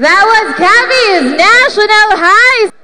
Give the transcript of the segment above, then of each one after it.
That was Cammy's National High.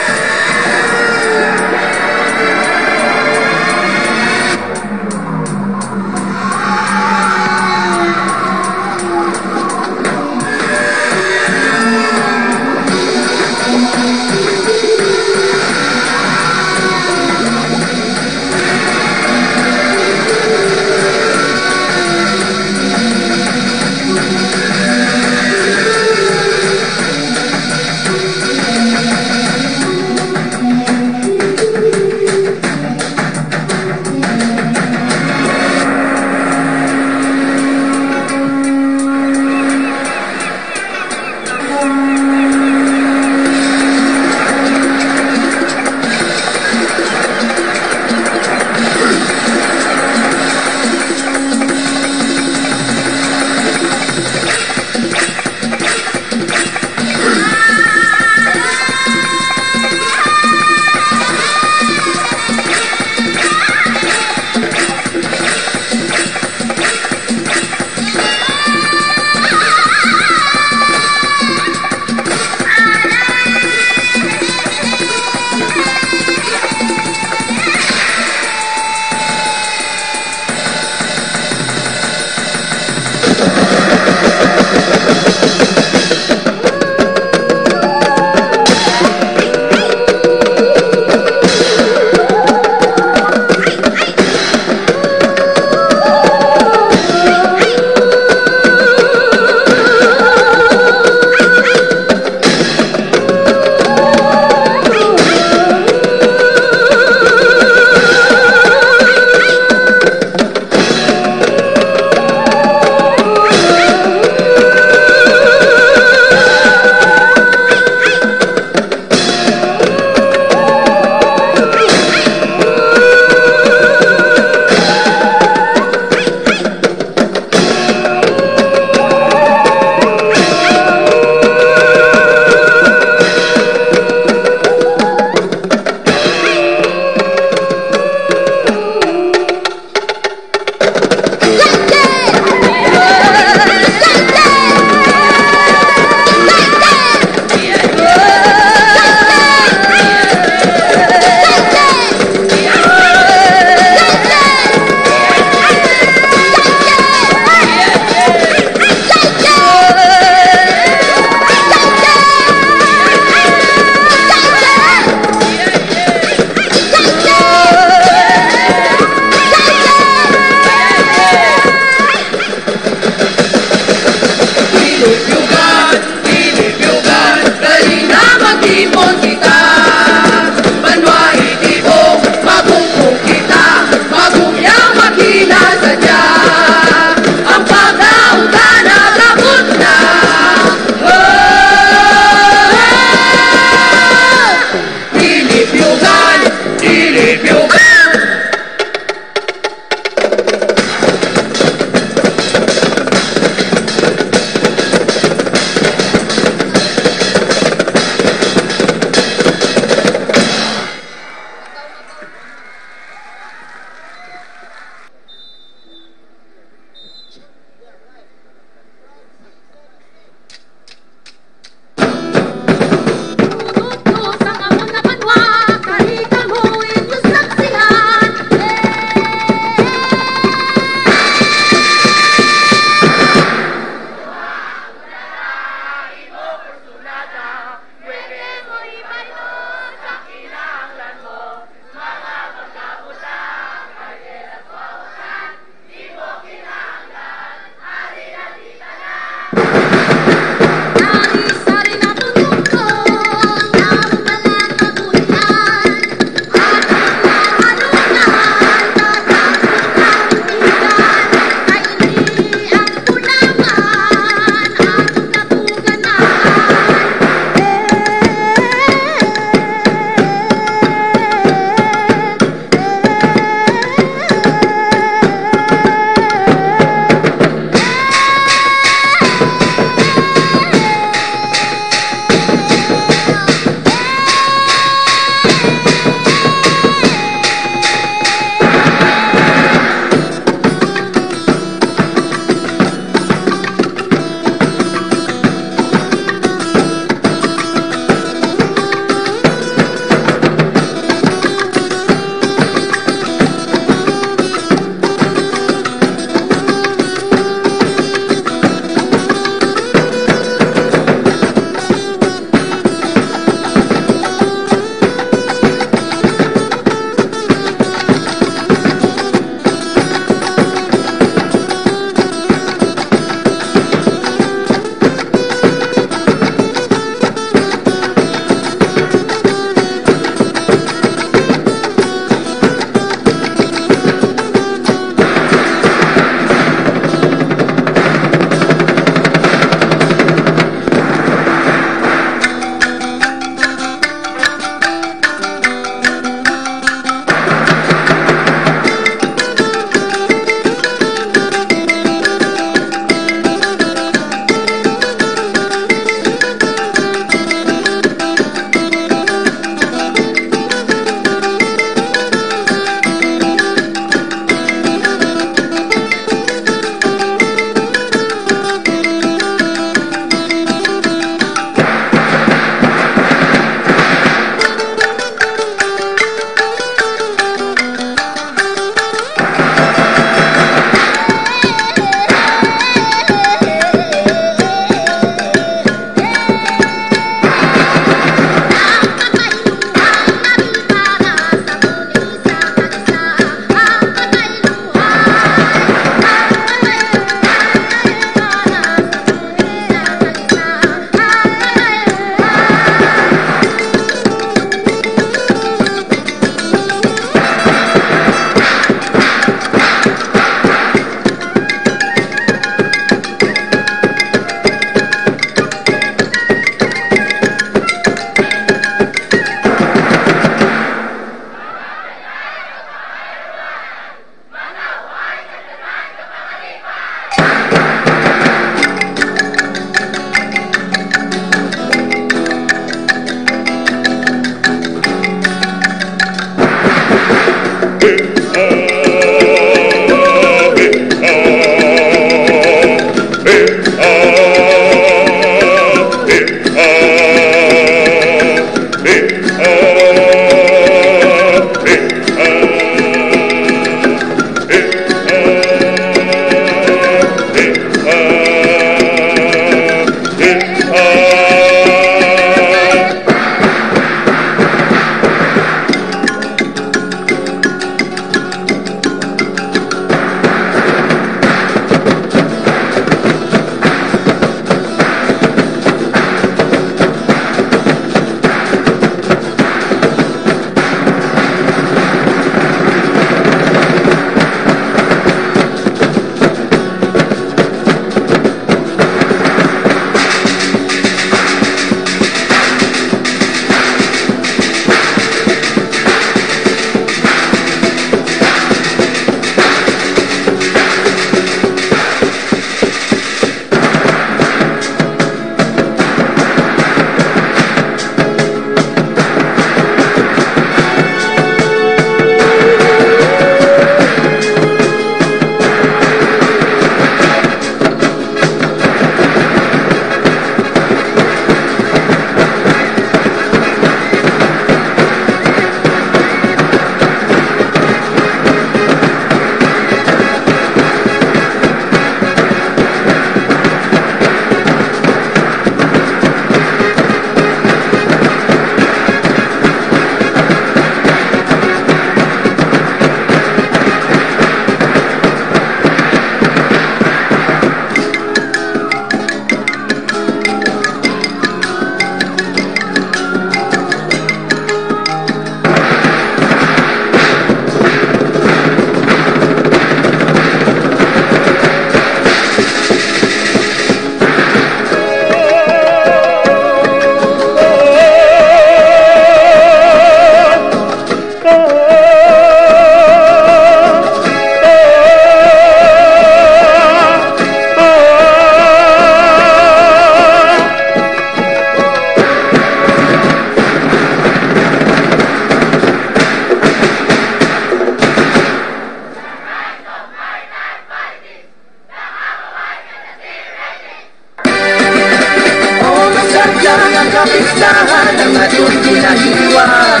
kapistahan ang ating ginahiwan.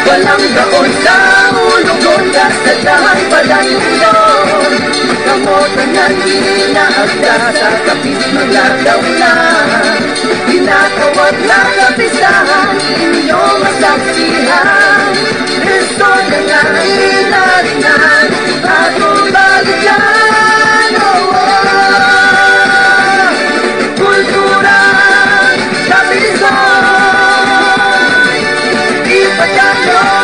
Walang gaon sa ulugon, kasadahan padayong kamotan na ginaagda sa kapistahan na tinatawag na kapistahan, inyong masaksihan. Kristo na nga inarinan, bagong balikan. Kultura, kapistahan, ipagkaroon.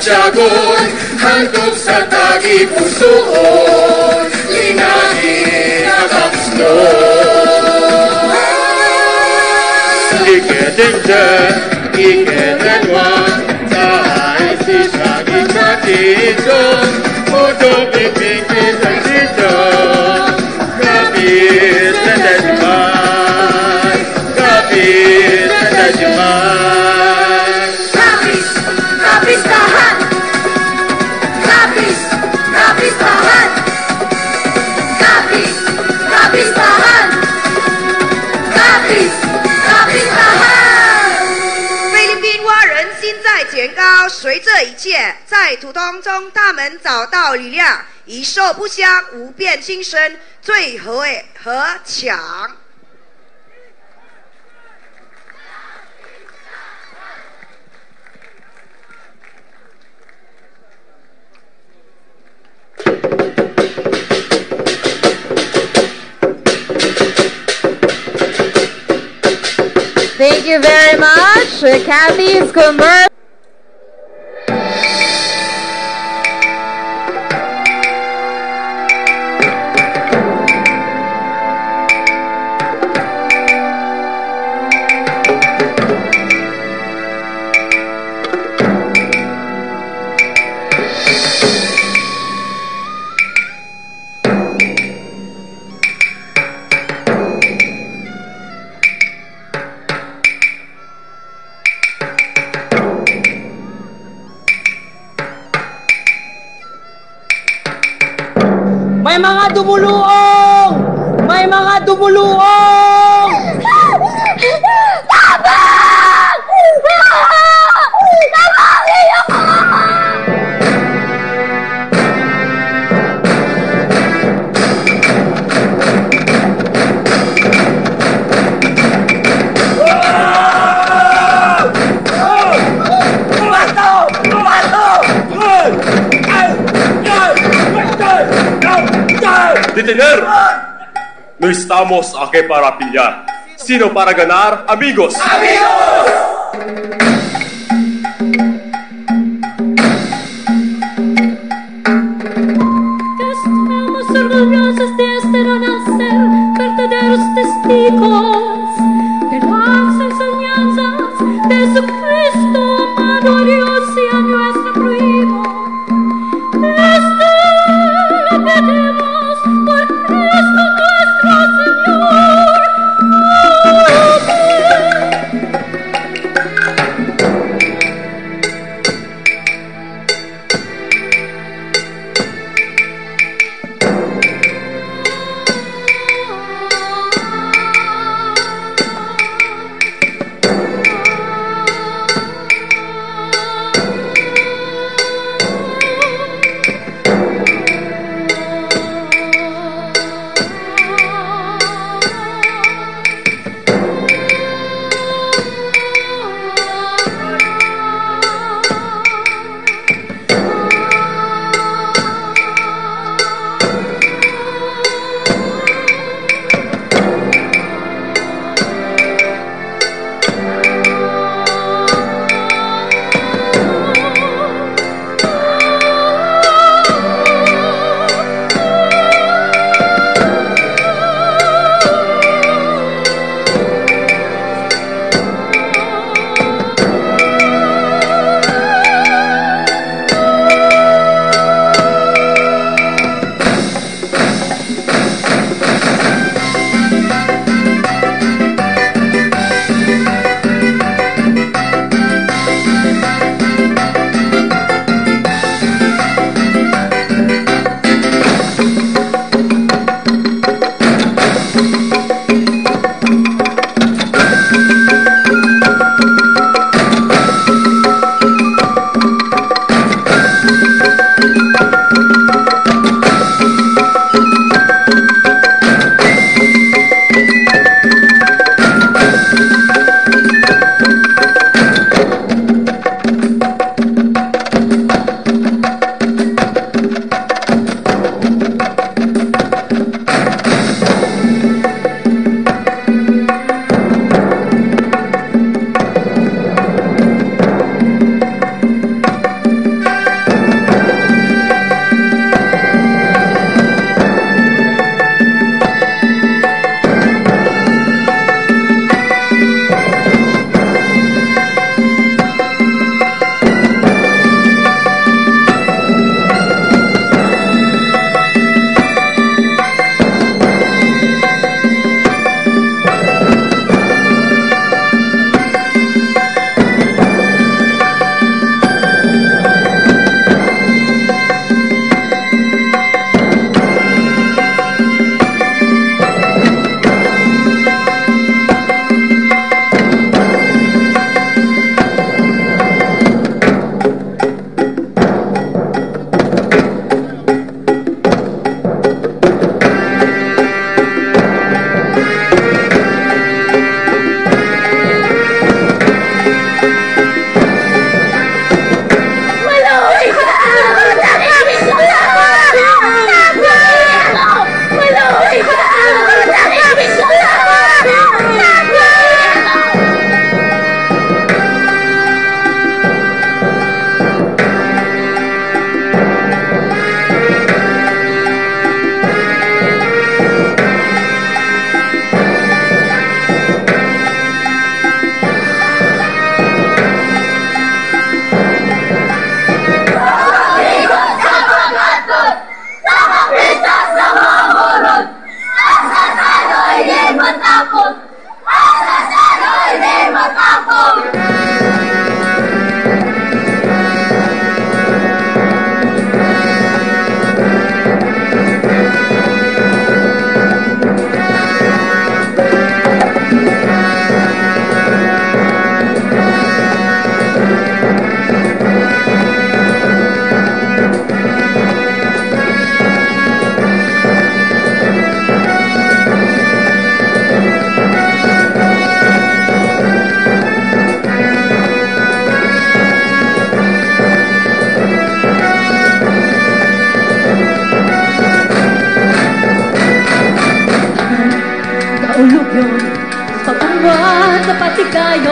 Jagon, handog sa tagi-pusoon, linahin ang kapslo. Ike-ding-ding, ike-denwan, tahay si Shaggy-Shaggy-Dong, Mudo-bing-bing-bing-bing-bing-dong, kapit na dajuman, kapit na dajuman. Kapis, kapis tahan! Kapis, kapis tahan! Kapis, kapis tahan! Kapis, kapis tahan! 菲律宾蛙人心在剪高，随这一切，在土通中他们找到力量，一兽不香，无变轻身，最和强。Thank you very much. Kathy's commercial. May mga dumuluong! May mga dumuluong! Tabang! Tabangin ako! Detener! No estamos aquí para pillar, sino para ganar, amigos. Estamos orgullosos de este renacer, verdaderos testigos de las enseñanzas de Jesucristo, amado a Dios y a nuestro primo. Este lo pedimos por Cristo nuestro Señor.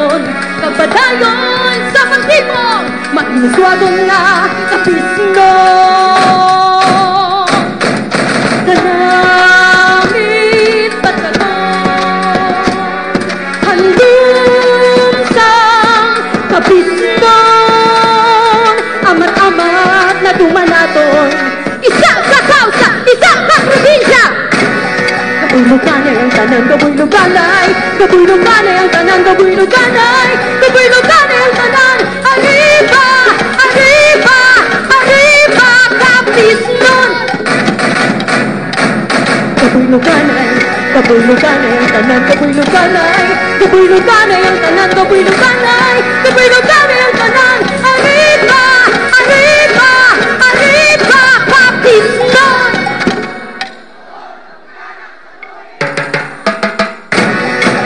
pagpadayon, pagpadayon sa pagtipong, mainuswagong na kapisno. Kanamit pagkaton, handun sa kapisnon, amat-amat na dumanaton, isa ka kausa, isa ka probinsya. Kabuyluganay ang tanan, kabuyluganay, kabuyluganay ang tanan, kabuyluganay, kabuyluganay ang tanan. Arriba, arriba, arriba, kapisnon. Kabuyluganay, kabuyluganay ang tanan, kabuyluganay, kabuyluganay ang tanan, kabuyluganay, kabuyluganay ang tanan. Arriba, arriba, arriba, kapisnon.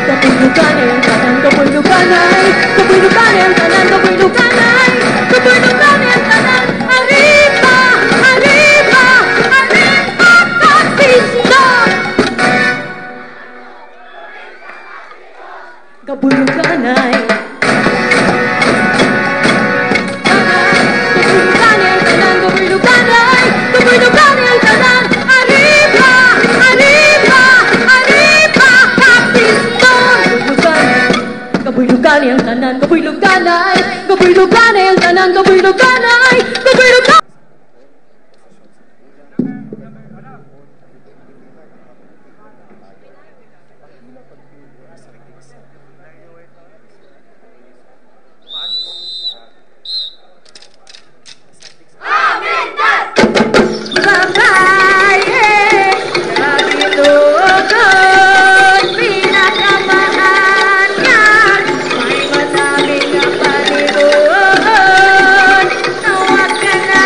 Kabuyluganay ang tanan, kabuyluganay, kabuyluganay ang tanan, kabuyluganay, kabuyluganay ang tanan. Arriba, arriba, arriba, kapisnon. Kabuyluganay, kabuyluganay ang tanan, kabuyluganay, kabuyluganay ang tanan. Arriba, arriba, arriba, kapisnon. Kabuyluganay ang tanan, kabuyluganay, kabuyluganay ang tanan, kabuyluganay, kabuyluganay. Pinagamahan yan, may madaming kapalibuan. Tawag ka na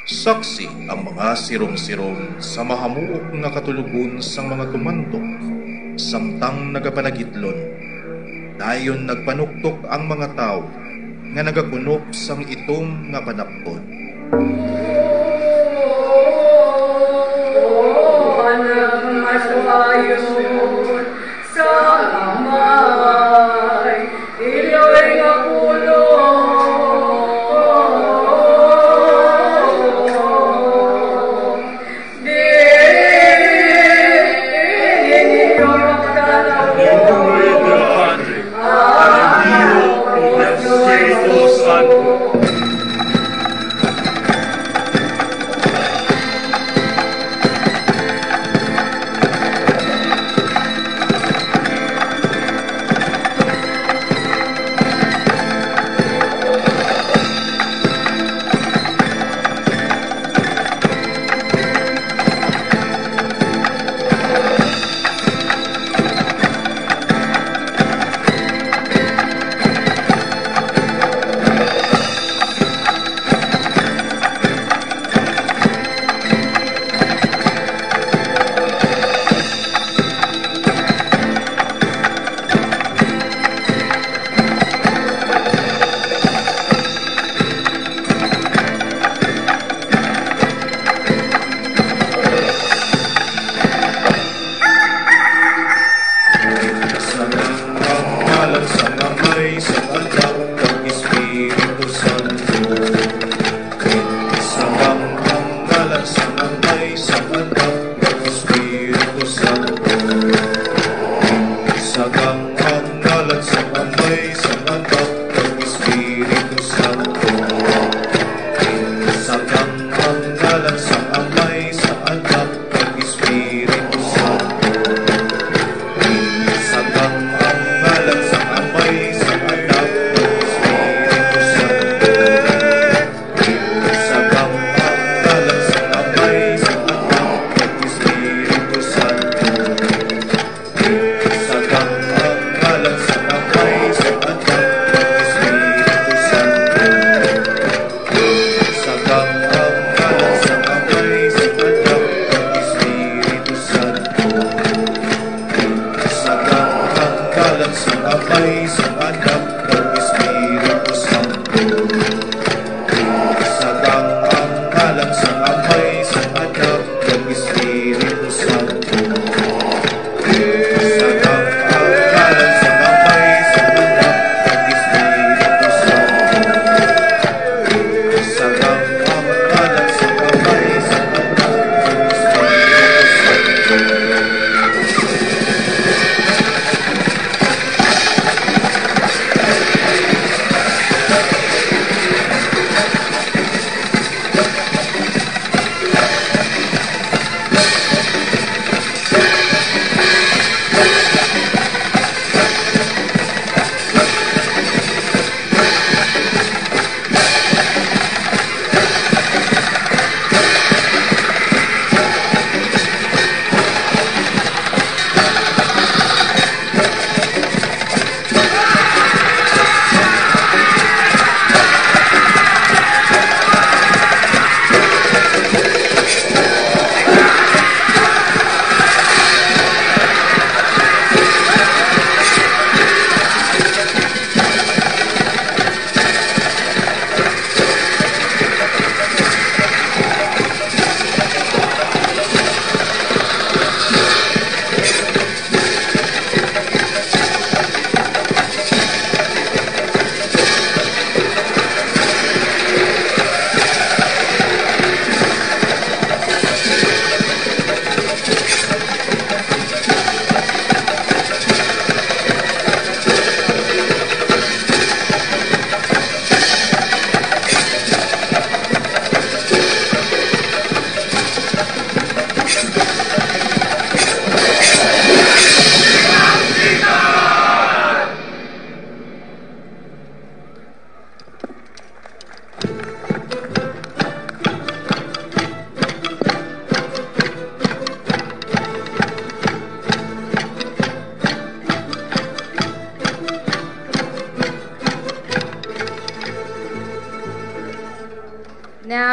Saksi ang mga sirong-sirong sa mahamuok nga katulugon sang mga tumandok, samtang nagapanagitlon. Dayon nagpanuktok ang mga tao nga nagakunop sang itom nga panapton. Anak masuayon sa amay, iloy nga pulo.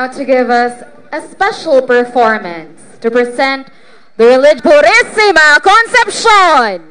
now to give us a special performance to present the Religion Purissima Concepcion.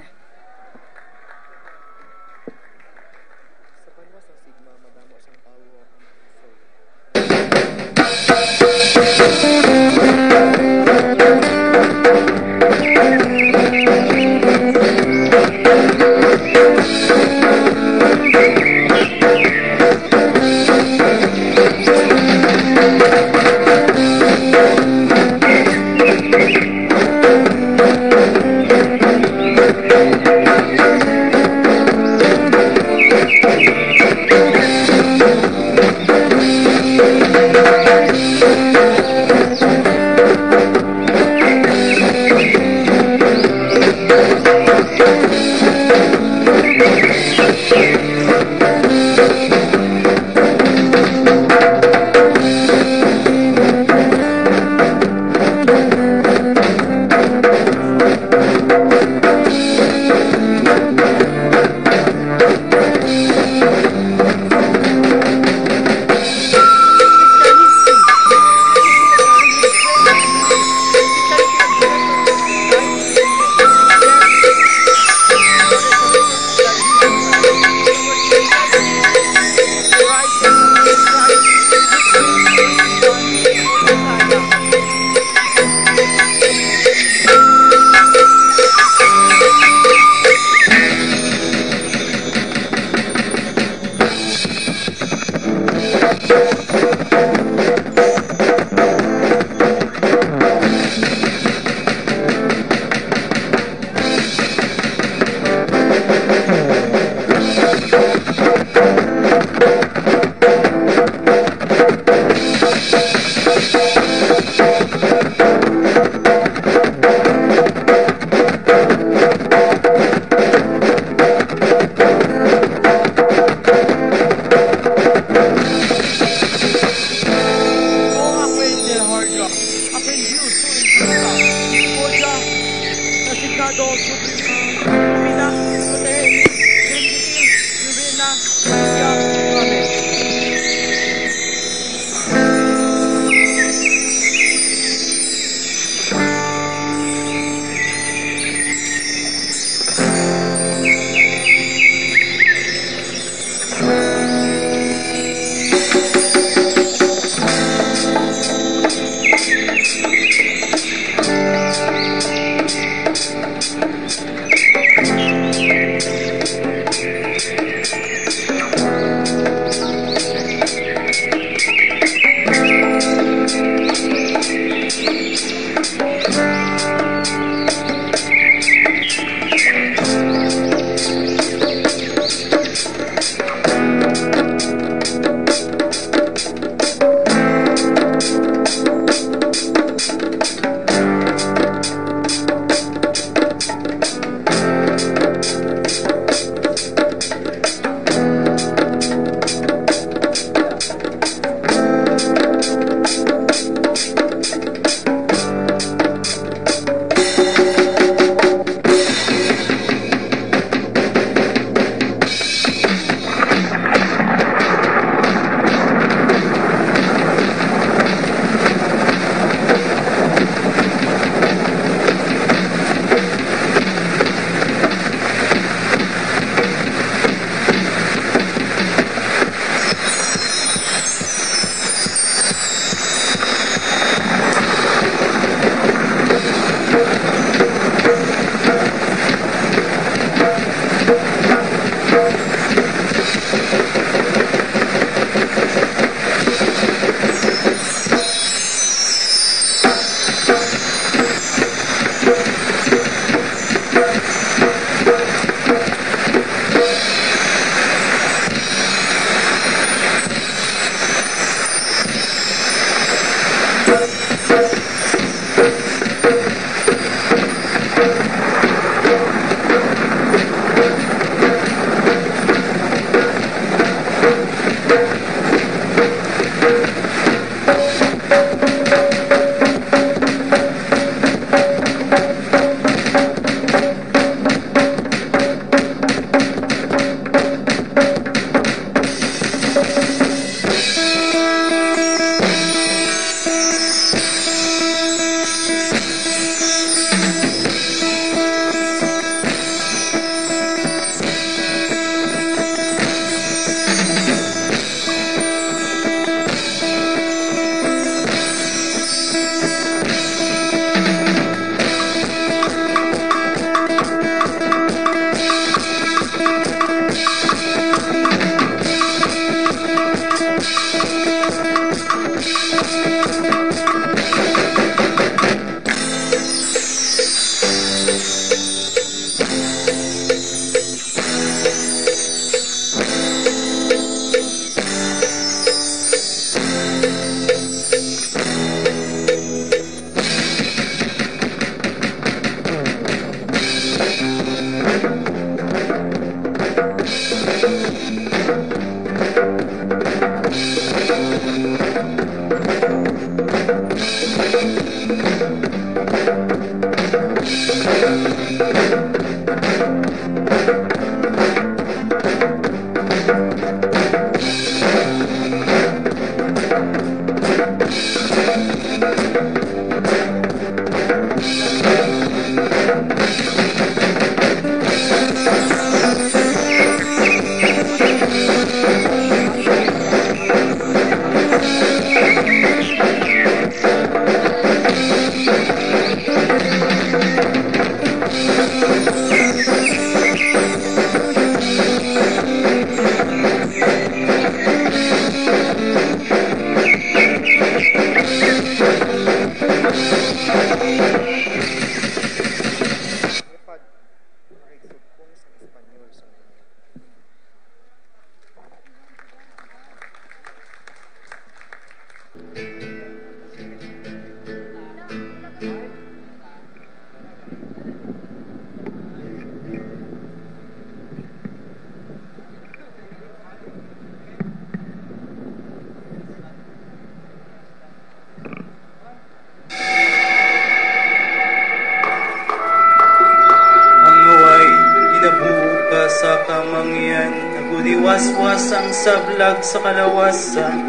Waswasang sablag sa kalawasan,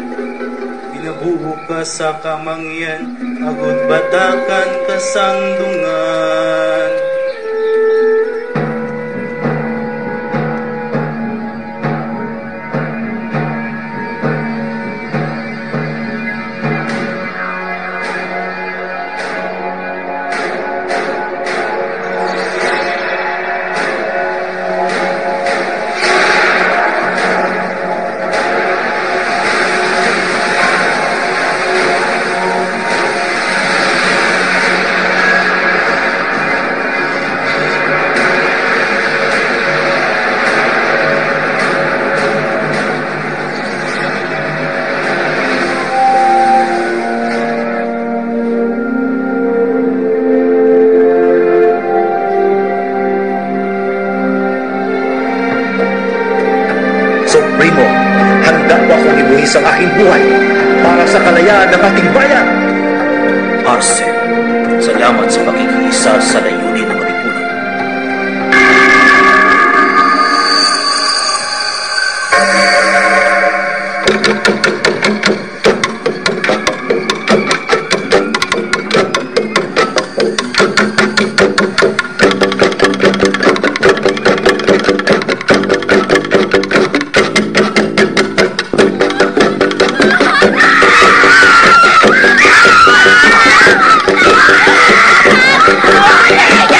binabuka sa kamangyan, agod batakan kasandungan. Supremo, handa ba akong ibuhis ang aking buhay para sa kalayaan ng ating bayan? Arce, salamat sa pakikisa sa layunin ng Katipunan. Yeah!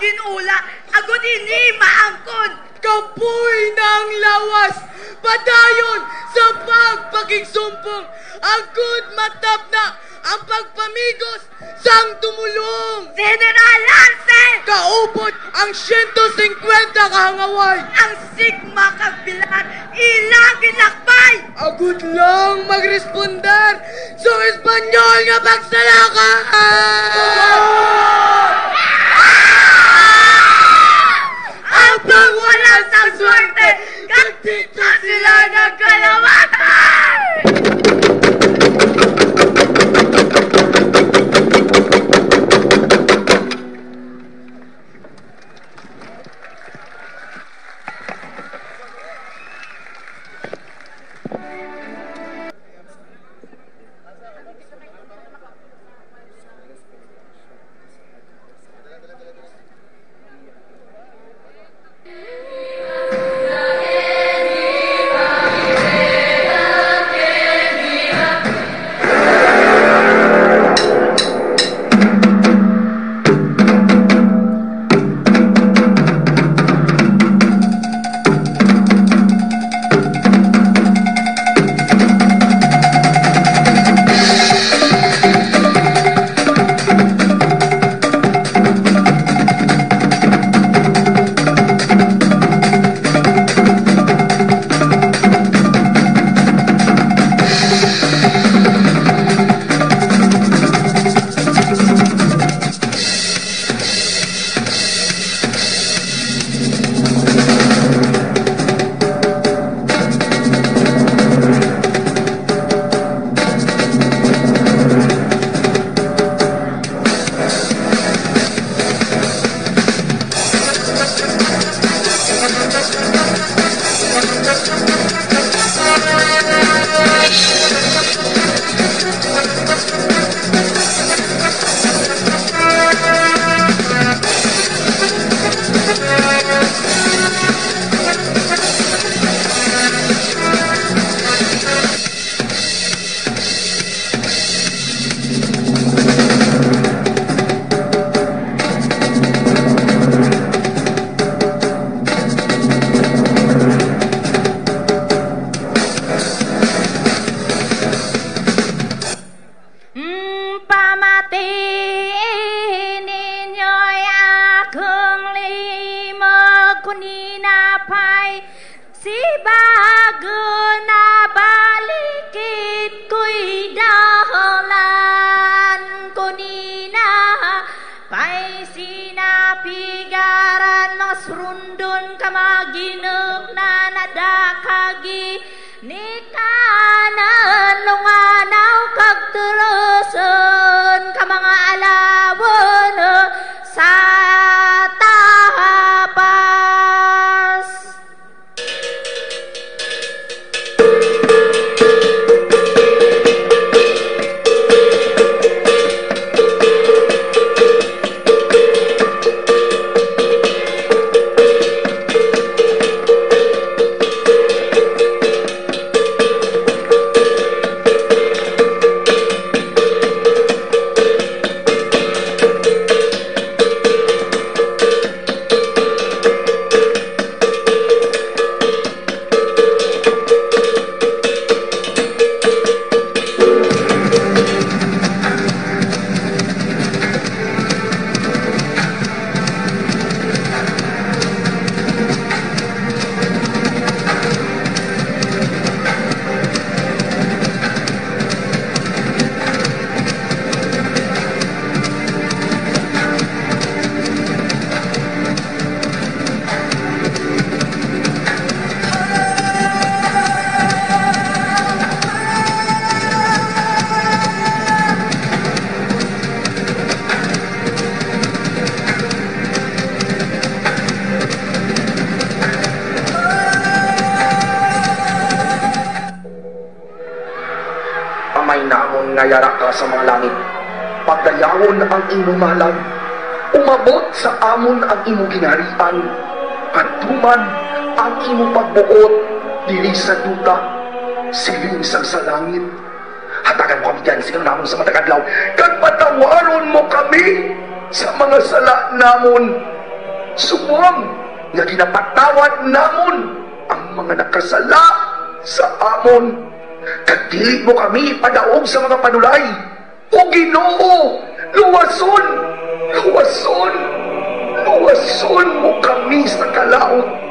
ginula, agud ini maangkon. Kapoy ng lawas, padayon sa pagpakigsumpong, agud matap na ang pagpamigos sang tumulong. General Lance! Kaupot ang 150 kahangaway. Ang sigma kagbilan, ilang ginakbay. Agud lang magresponder sa Espanyol nga pagsalakan. Ang pagwala sa swerte, katito sila nagkalawatan! Viva Ni kanan lunganaw kag turuson ka mga alawon sa tahapas. Nayara ka sa mga langit, pagdayawon ang imong malag, umabot sa amon ang imong ginharian, kadtuman ang imong pagbuot, dili sa duta, siling sa langit. Hatagan mo kami dyan, silang namon sa matag adlaw, kag patawaron mo kami sa mga sala namon. Subwang nga ginapatawad namon ang mga nakasala sa amon. Kadili mo kami padaog sa mga panulay. O Ginoo, luwason, luwason, luwason mo kami sa kalaot.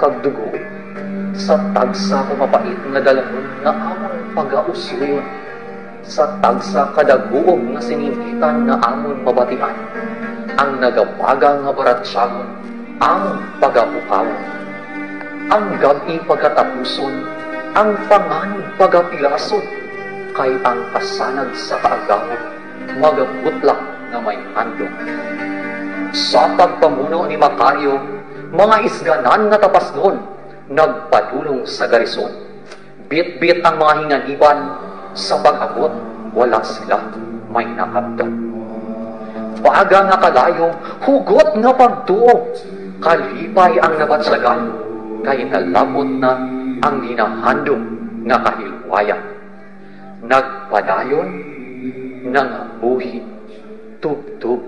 Kag dugo sa tagsa kumapait nga dalahon nga amon pag-ausuyon, sa tagsa kadaguom nga siningitan nga amon mabatian, ang nagabaga nga baratsyagon amon pagapukawan, ang gabi pagkatapuson, ang panganib pagapilason, kay ang kasanag sa kaagawon magabutlak nga may handong. Sa pagpamuno ni Macario, mga isganan nga tapasnon, nagpadulong sa garison. Bit-bit ang mga hinganiban, sa pag-abot, wala sila may nakabdan. Baga nga kalayo, hugot nga pagtuo, kalipay ang nabatsagan, kay nalabot na ang ginahandong nga kahilwayan. Nagpadayon, nangabuhi, tubtub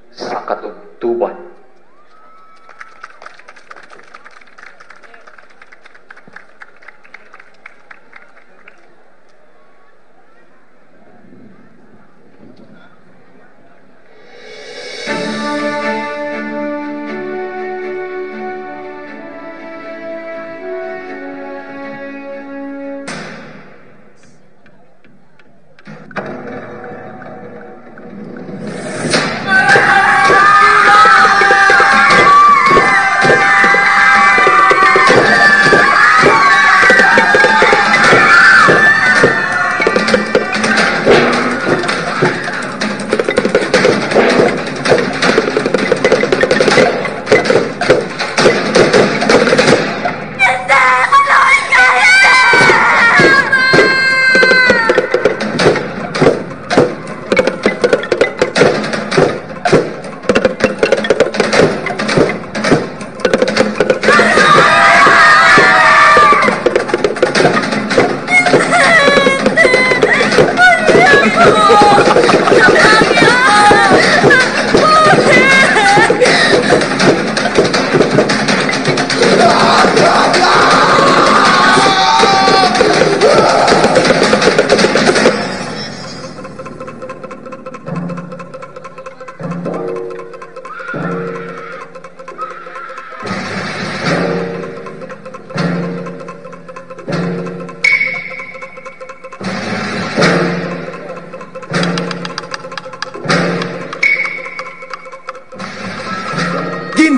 sa katubtuban.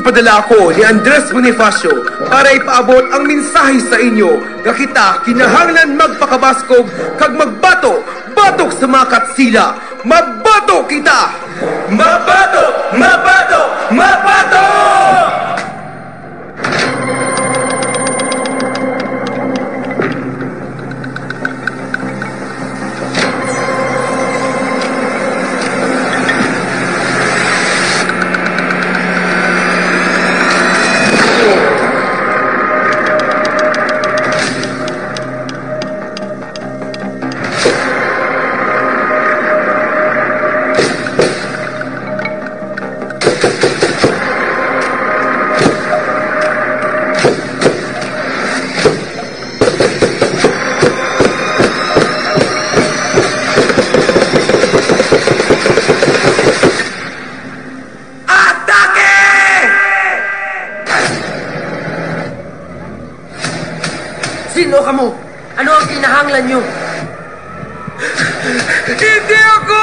Ginpadala ako ni Andres Bonifacio para ipaabot ang mensahe sa inyo nga kita kinahanglan magpakabaskog kag magbato, batok sa mga katsila. Mabato kita! Mabato! Mabato! Mabato! Sino ka mo? Ano ang kinahanglan nyo? Hindi ako!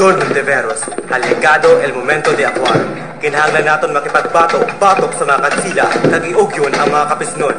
Don Hontiveros, alegado el momento de actuar. Kinahanglan naton makipagbatok-batok sa mga katsila, nag-iugyon ang mga kapisnon.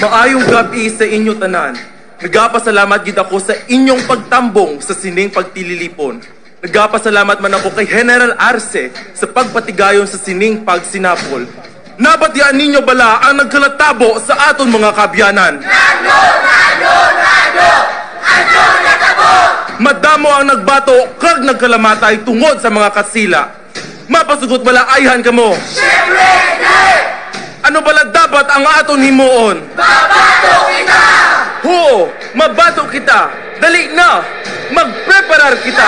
Maayong gabi sa inyo tanan. Nagapasalamat gid ako sa inyong pagtambong sa sining pagtililipon. Nagapasalamat man ako kay General Arce sa pagpatigayon sa sining pagsinapol. Nabatian ninyo bala ang nagkalatabo sa aton mga kabyanan? Nando! Madamo ang nagbato kag nagkalamatay tungod sa mga katsila. Mapasugot bala ayhan kamo? Siyempre, hindi! Ano bala dapat ang aton himuon? Mabato kita! Oo, mabato kita. Dali na, magpreparar kita.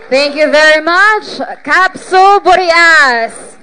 Thank you very much, Capso Burias.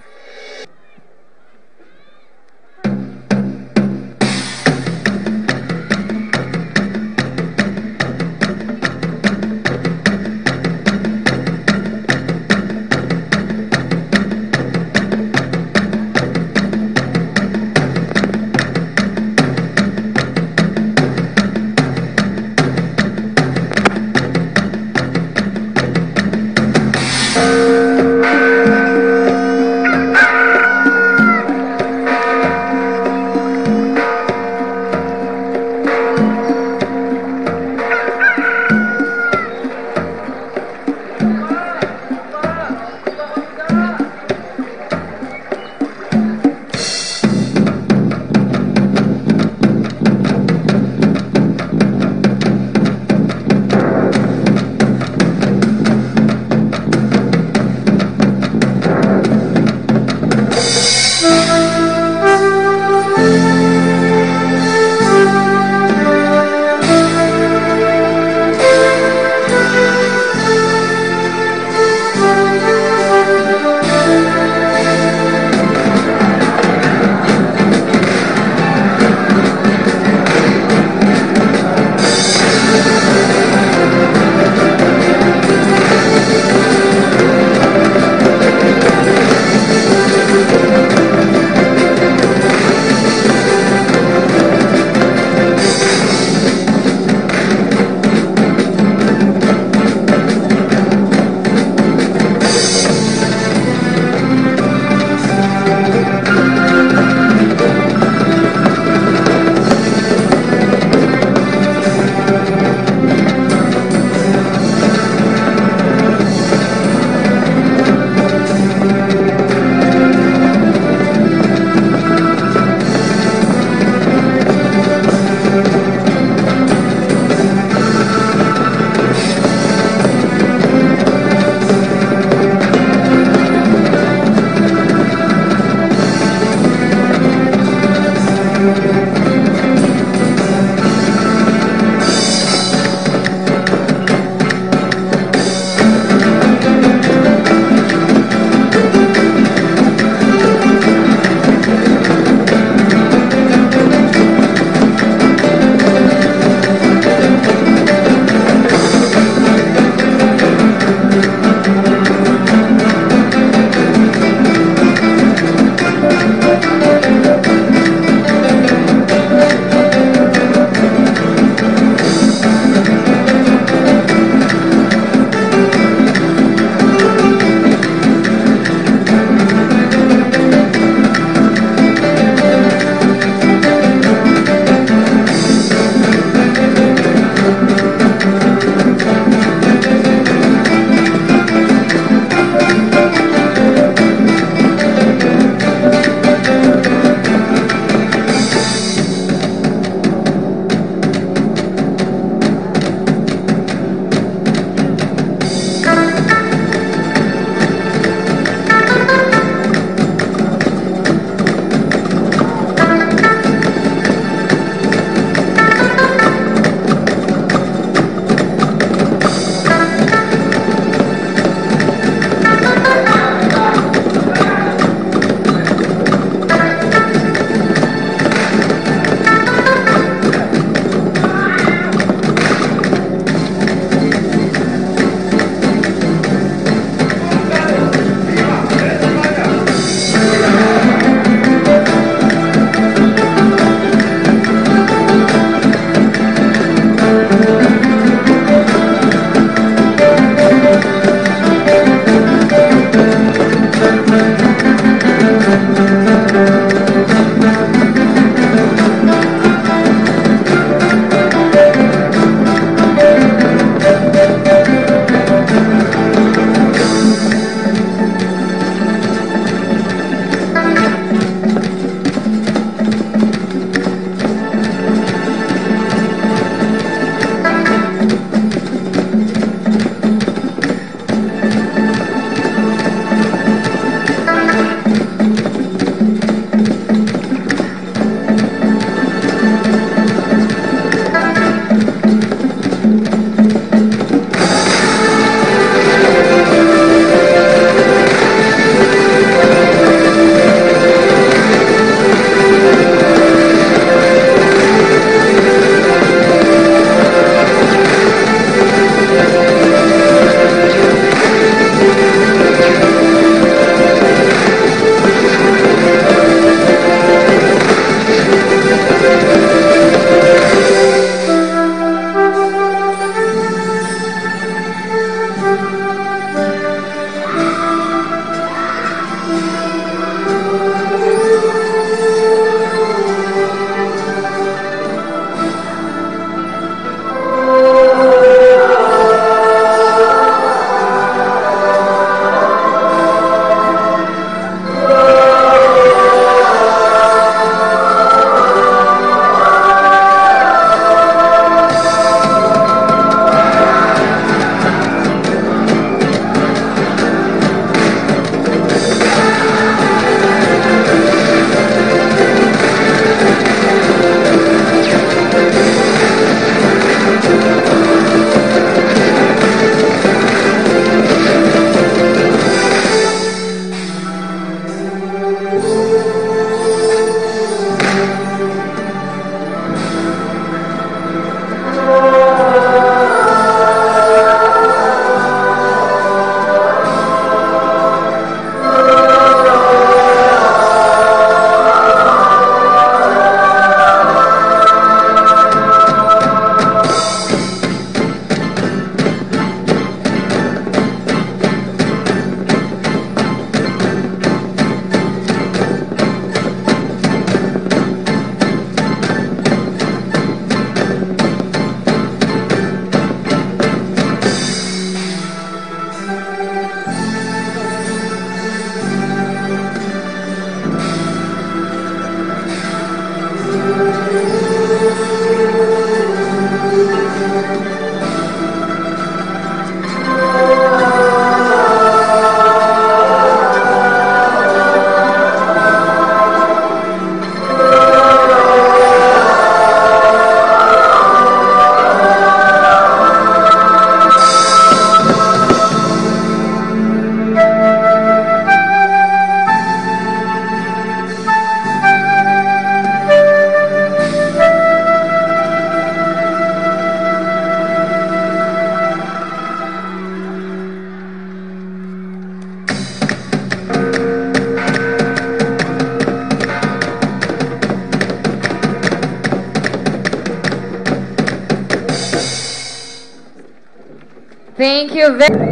Thank you very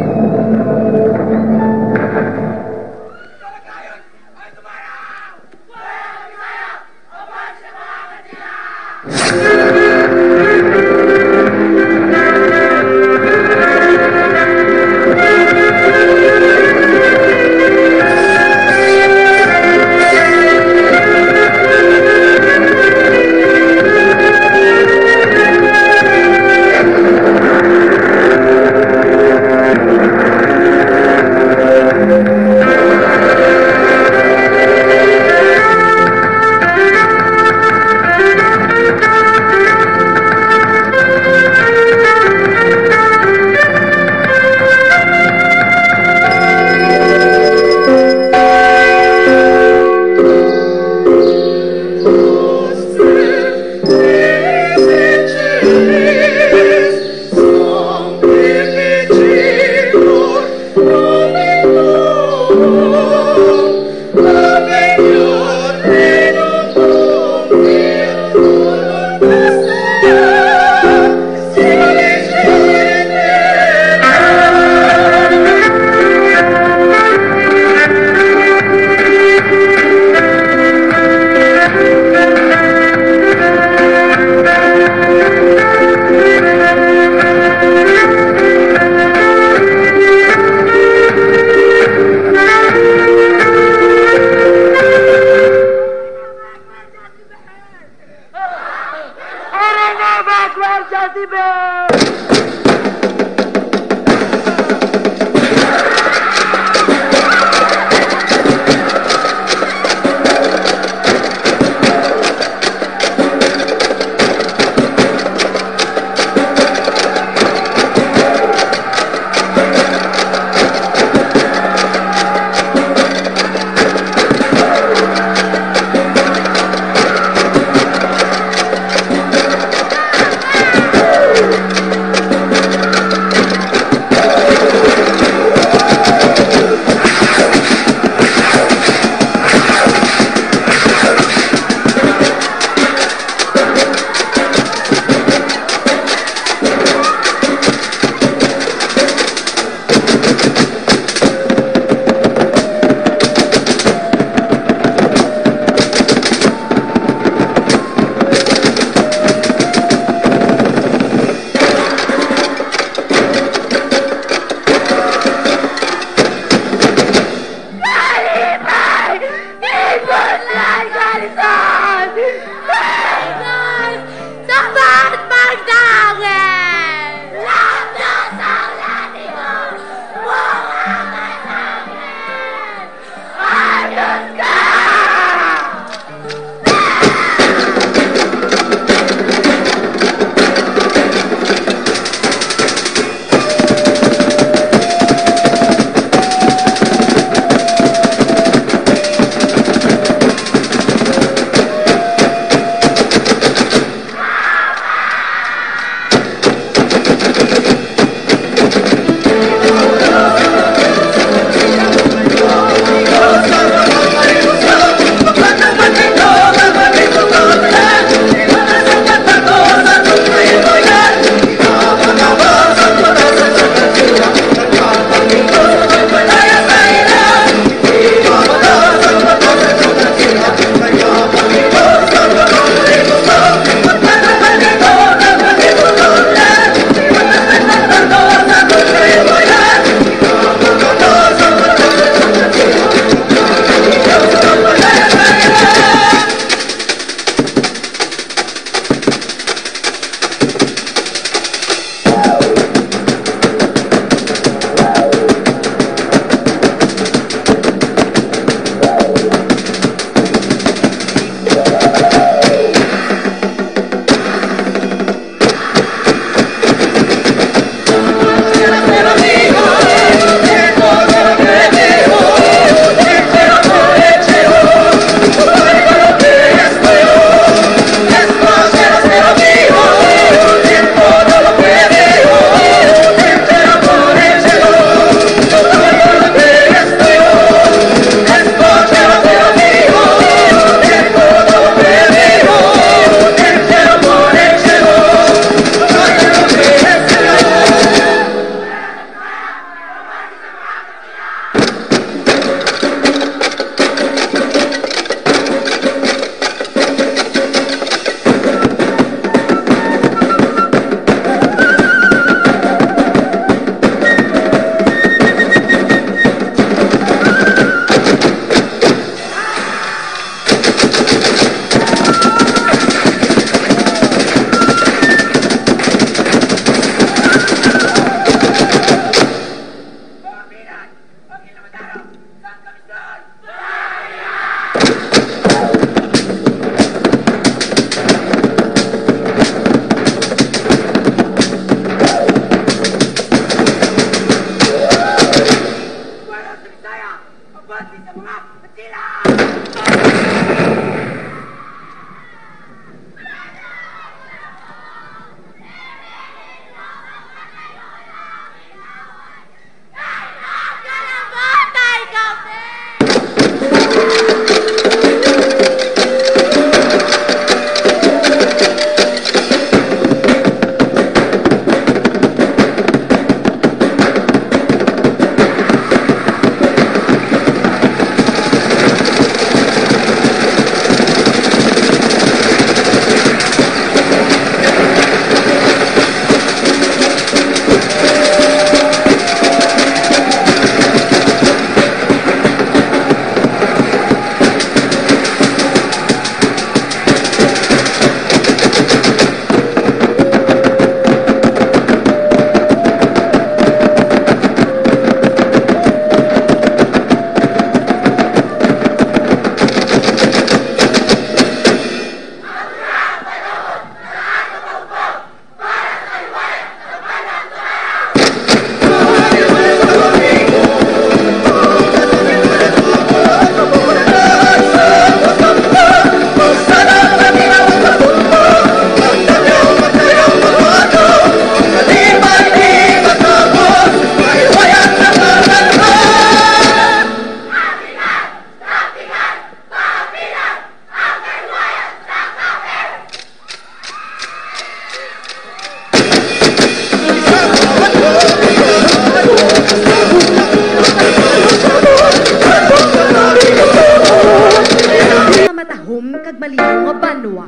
matalino nga banwa.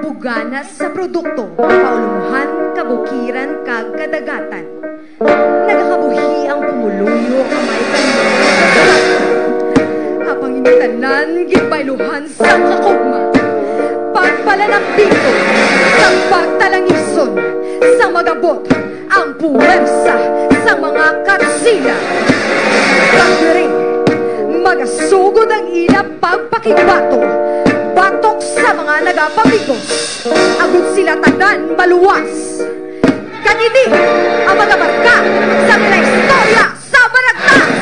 Buganas sa produkto, paulunghan, kabukiran, kag kadagatan. Nagakabuhi ang pumuluyo, kamay kanina. Habang initanan, gipailuhan sa kakugma. Pagpala ng pito, sa pagtalangison, sa magabot, ang puwersa sa mga katsila. Kakiri, magasugod ang ila pagpakibato, batok sa mga nagapamigos, agad sila tanan maluwas. Kanidi ang mga barka sa mga istorya sa Baragtas.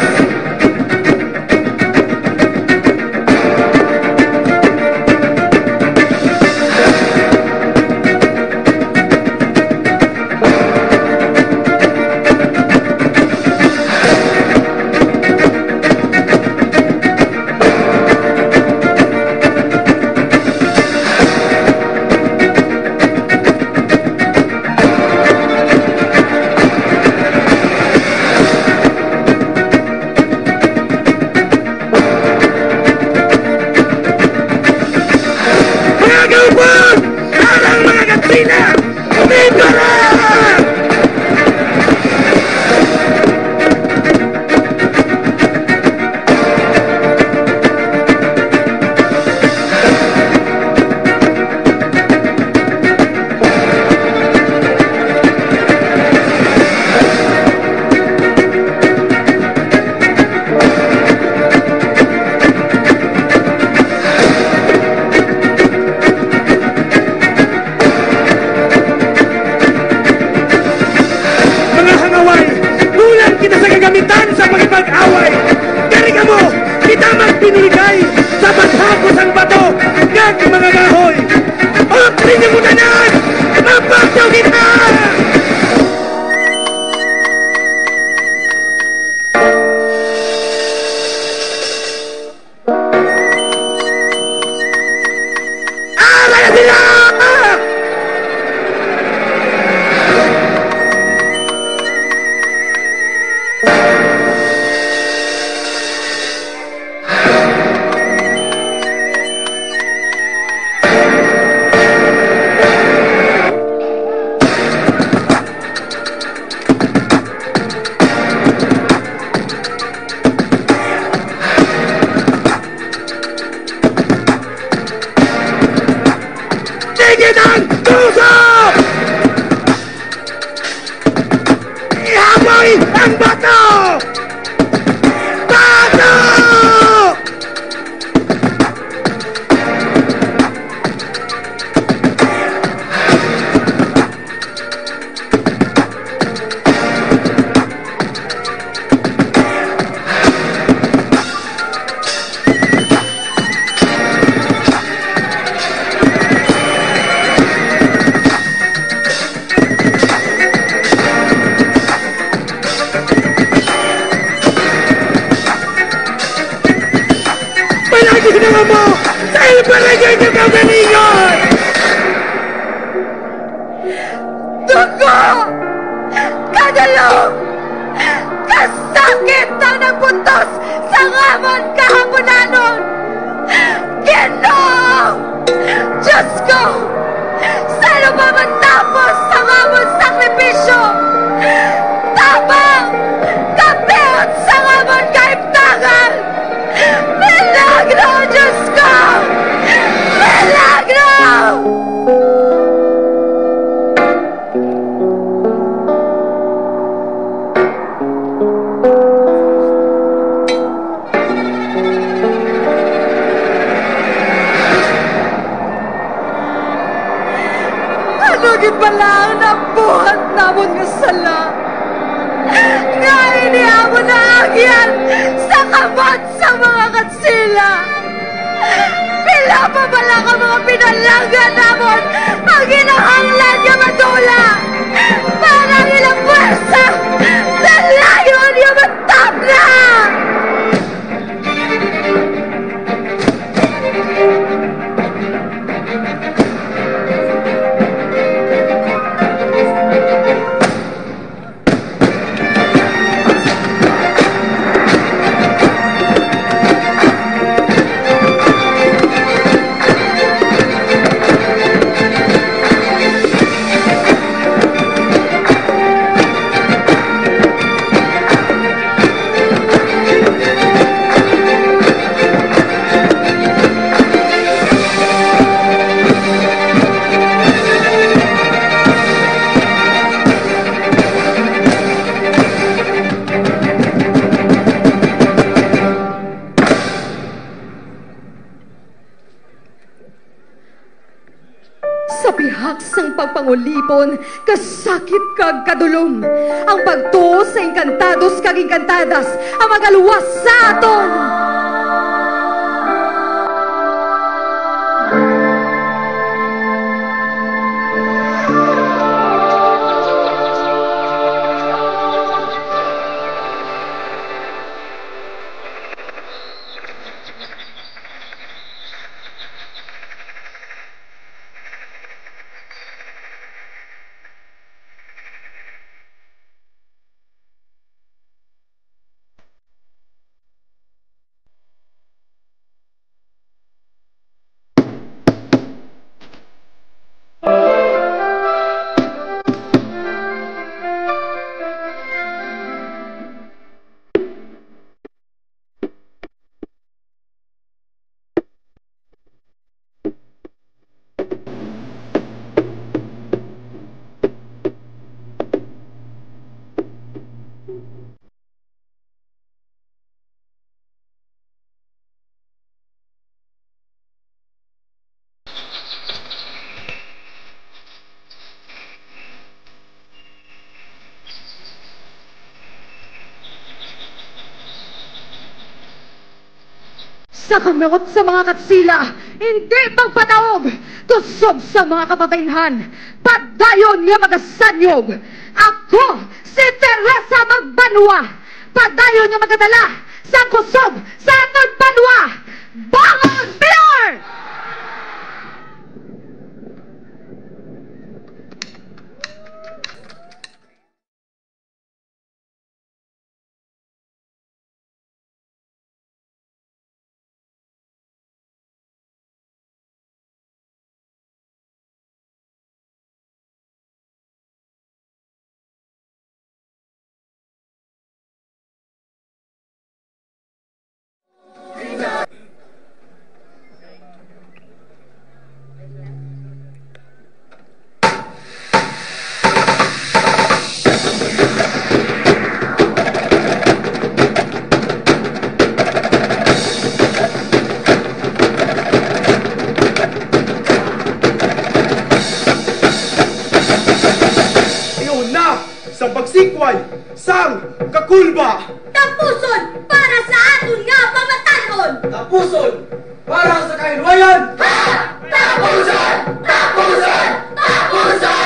lipon, kasakit kag kadulom. Ang pagtuo sa engkantados kag engkantadas, ang magaluwas sa aton. Sa kamot sa mga katsila, hindi pagpataog, tusog sa mga kapabainhan, padayon nga magasanyog. Ako, si Teresa Magbanwa, padayon nga magadala sa kusog sa atong banwa. Bangon, Pilar! Pagsikway, sang kakulba. Tapuson para sa aton nga pamatanon. Tapuson para sa kailwayan. Tapuson! Tapuson! Tapuson!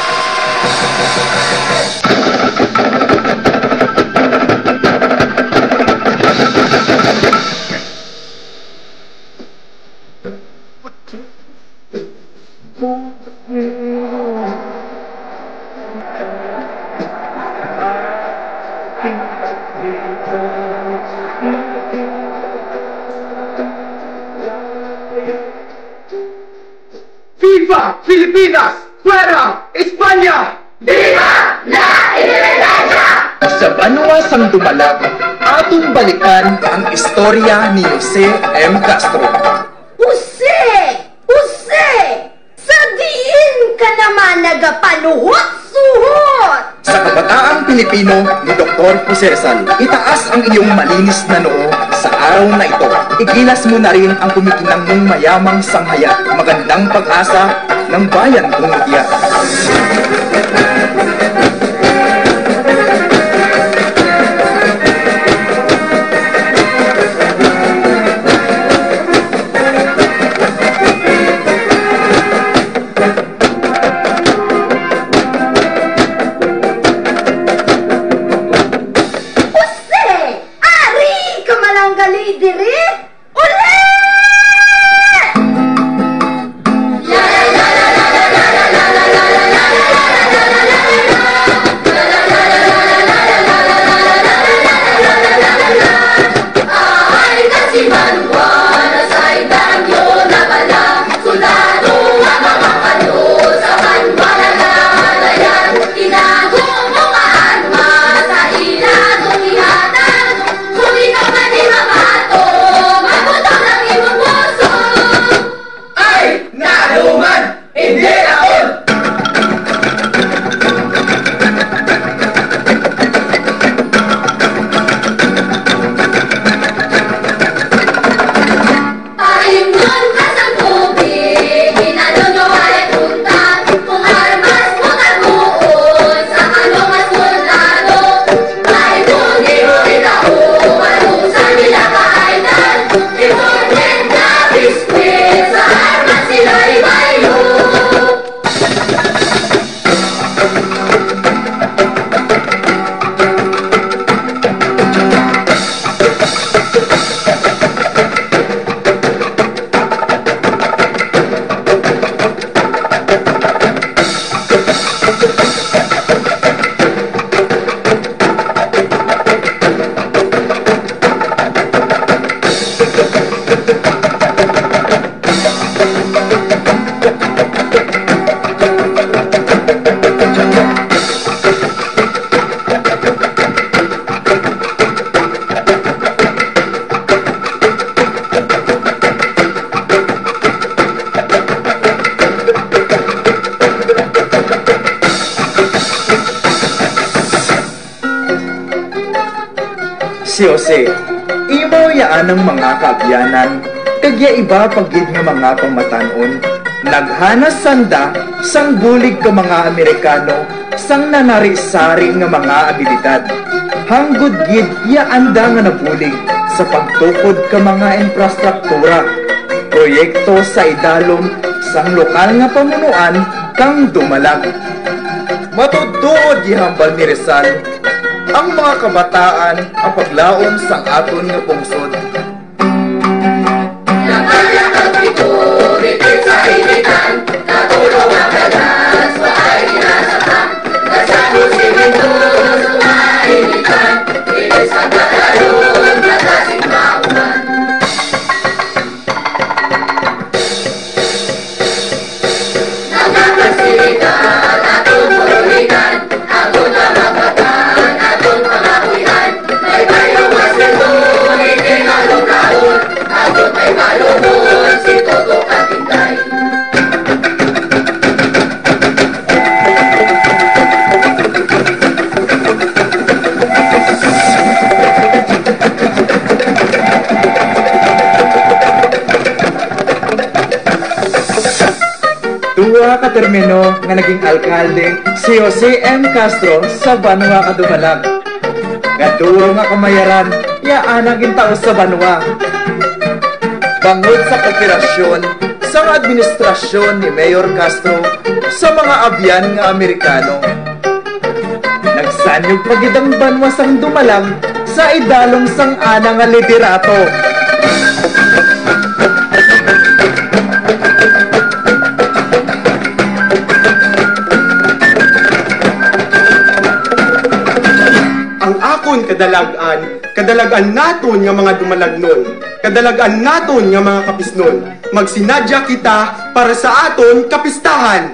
Viva Pilipinas! Fuera España! Viva la Independencia! Sa banwa sang dumalag, atong balikan ang istorya ni Jose M. Castro. Jose! Jose! Sa diin ka naman nagapanuhot-suhot! Sa kabataang Pilipino ni Dr. Jose Rizal, itaas ang iyong malinis na noo sa araw na ito. Igilas mo na rin ang kumikinang mong mayamang sanghaya, magandang pag-asa ng bayan kong iyak. La la la la la la la la la la la la la la la la Si Jose, imo yaan ang mga kaabyanan, kagya iba pagid nga mga pamatanon, naghanas sanda, sang bulig ka mga Amerikano, sang nanari-sari nga mga abilidad. Hanggod gid yaanda nga nabulig sa pagtukod ka mga infrastruktura, proyekto sa idalom sang lokal nga pamunuan kang dumalag. Matudtuod gihambal ni Rizal ang mga kabataan ang paglaom sang aton nga pungsod. Duwa ka termino nga naging alkalde si Jose M. Castro sa Banwa Kadumalag. Gaduro nga kamayaran, yaan ang gintaos sa Banwa. Bangod sa kooperasyon sa administrasyon ni Mayor Castro sa mga abyan nga Amerikano. Nagsanyog pagid ang Banwa sang Dumalag sa idalong sang ana nga liderato. Kadalagan naton nga mga dumalagnon, kadalagan naton nga mga kapisnon, magsinadya kita para sa aton kapistahan.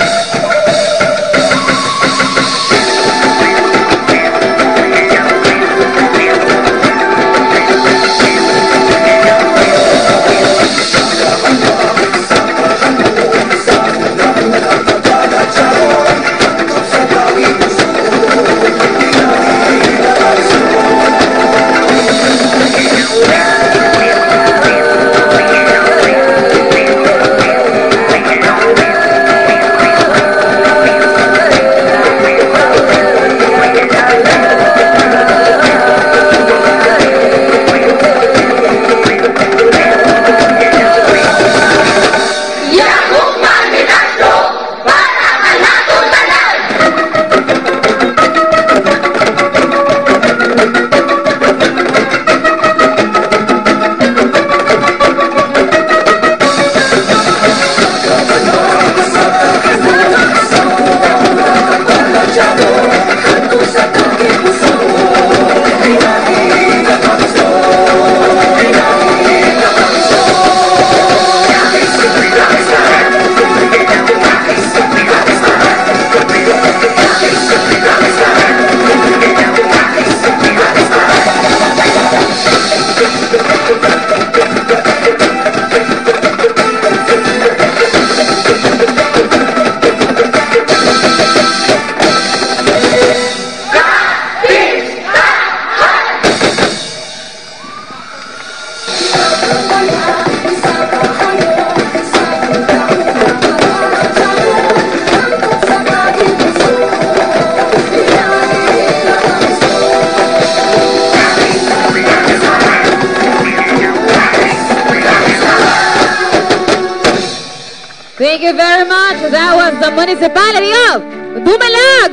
Thank you very much. That was the municipality of Dumalag.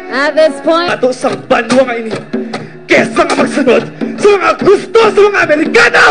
At this point, ato sang Banwa nga ini, kesa nga magsunod sa mga gusto sa mga Amerikano!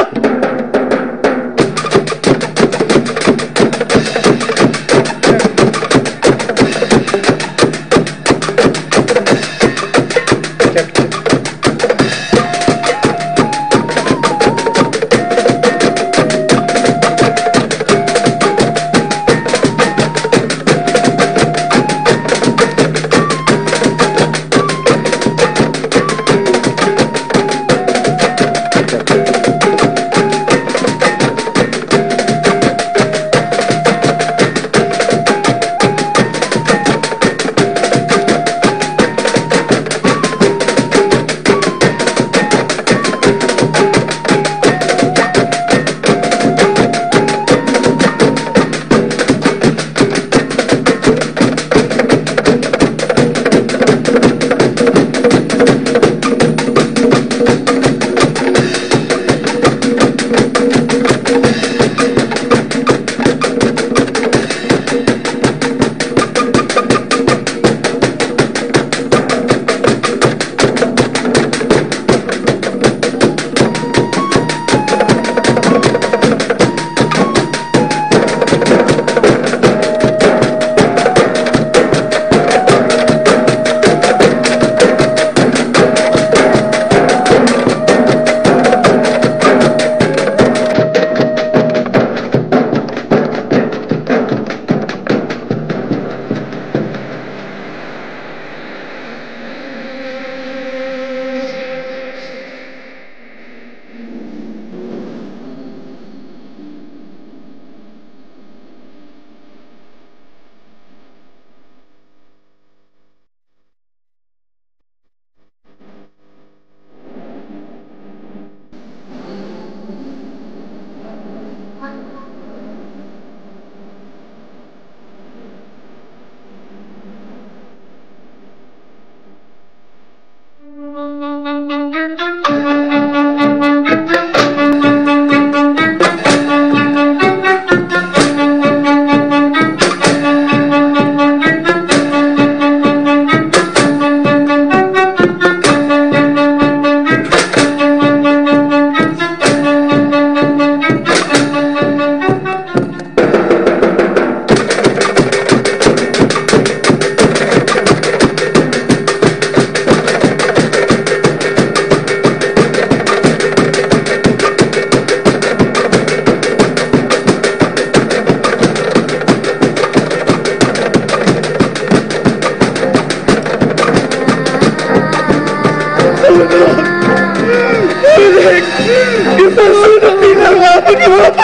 Kailangan ni mga panagod!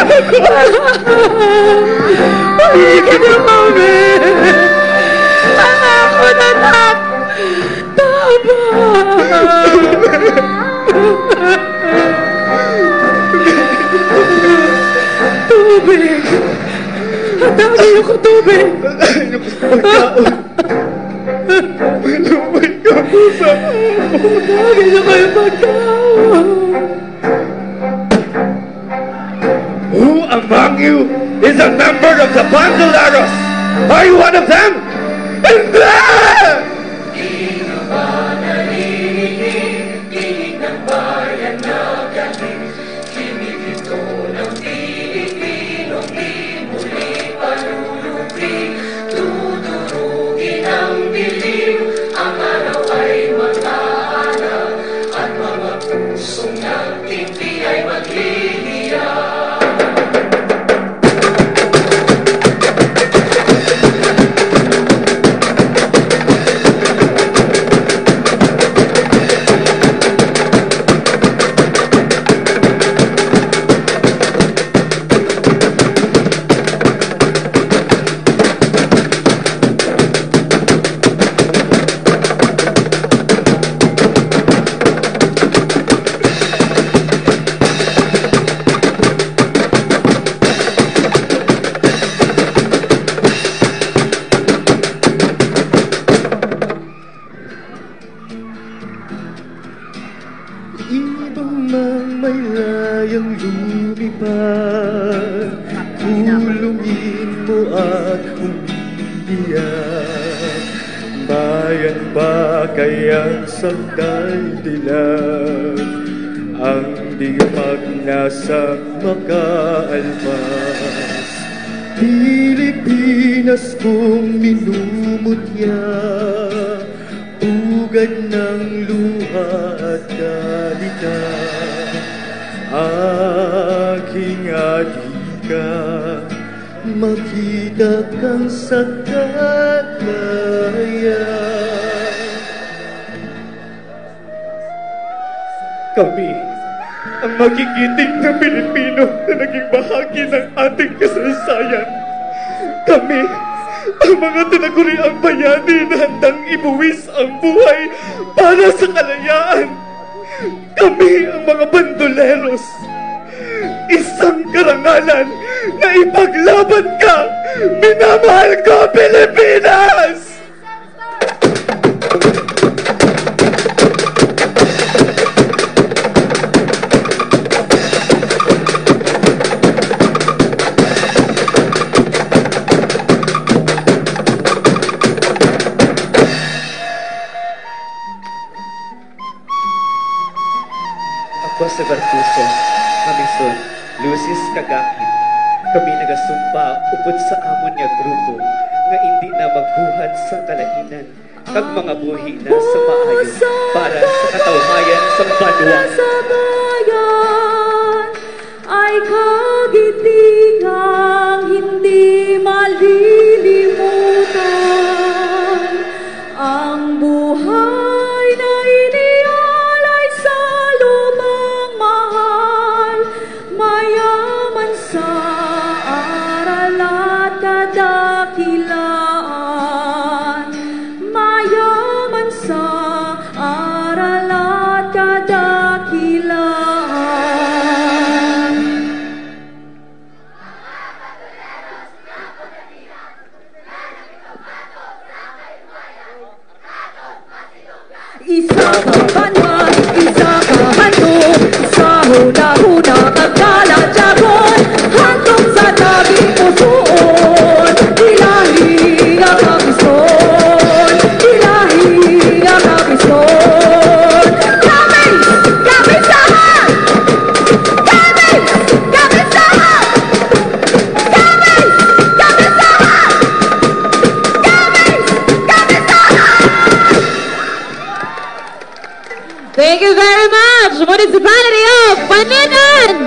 Pahigin niyo kami! Ako na nak! Tama! Tubig! Hatakin niyo ko tubig! Pagkaon! Lumay ka po sa ako! Hatakin niyo kayo pagkaon! Who among you is a member of the Bandoleros? Are you one of them? Hindi! Sakdal dilag ang di magnasang makaalmas. Pilipinas kong minumutya, ugad ng luha at kalita. Aking adhika, makita kang sa kalaya. Kami, ang magigiting na Pilipino na naging bahagi ng ating kasaysayan. Kami, ang mga tinaguriang bayani na handang ibuwis ang buhay para sa kalayaan. Kami, ang mga bandoleros. Isang karangalan na ipaglaban ka. Minamahal ko, Pilipinas! Ako sa Bartuso, Kamisod, Lucis Kagakit. Kami nagasumpa upod sa amon nga grupo nga hindi na magbuhat sa kalainan kag mga buhi na sa maayo para sa katawhayan sa banwa. Sa bayan ay kagitingang hindi malilimutan. Ang buhay na inialay sa lubang mahal, mayaman sa aral at kadakilaan. Mayaman sa aral at kadakilaan. Isa ka banwan, isa ka handog, sa huna-huna kagkala jagon, handog sa tabing pusoon, ilahi ang kabison, ilahi ang kabison. Kami! Kami sahan! Kami! Kami sahan! Kami! Kami sahan! Kami! Kami sahan! Thank you very much, Municipality of Paninan!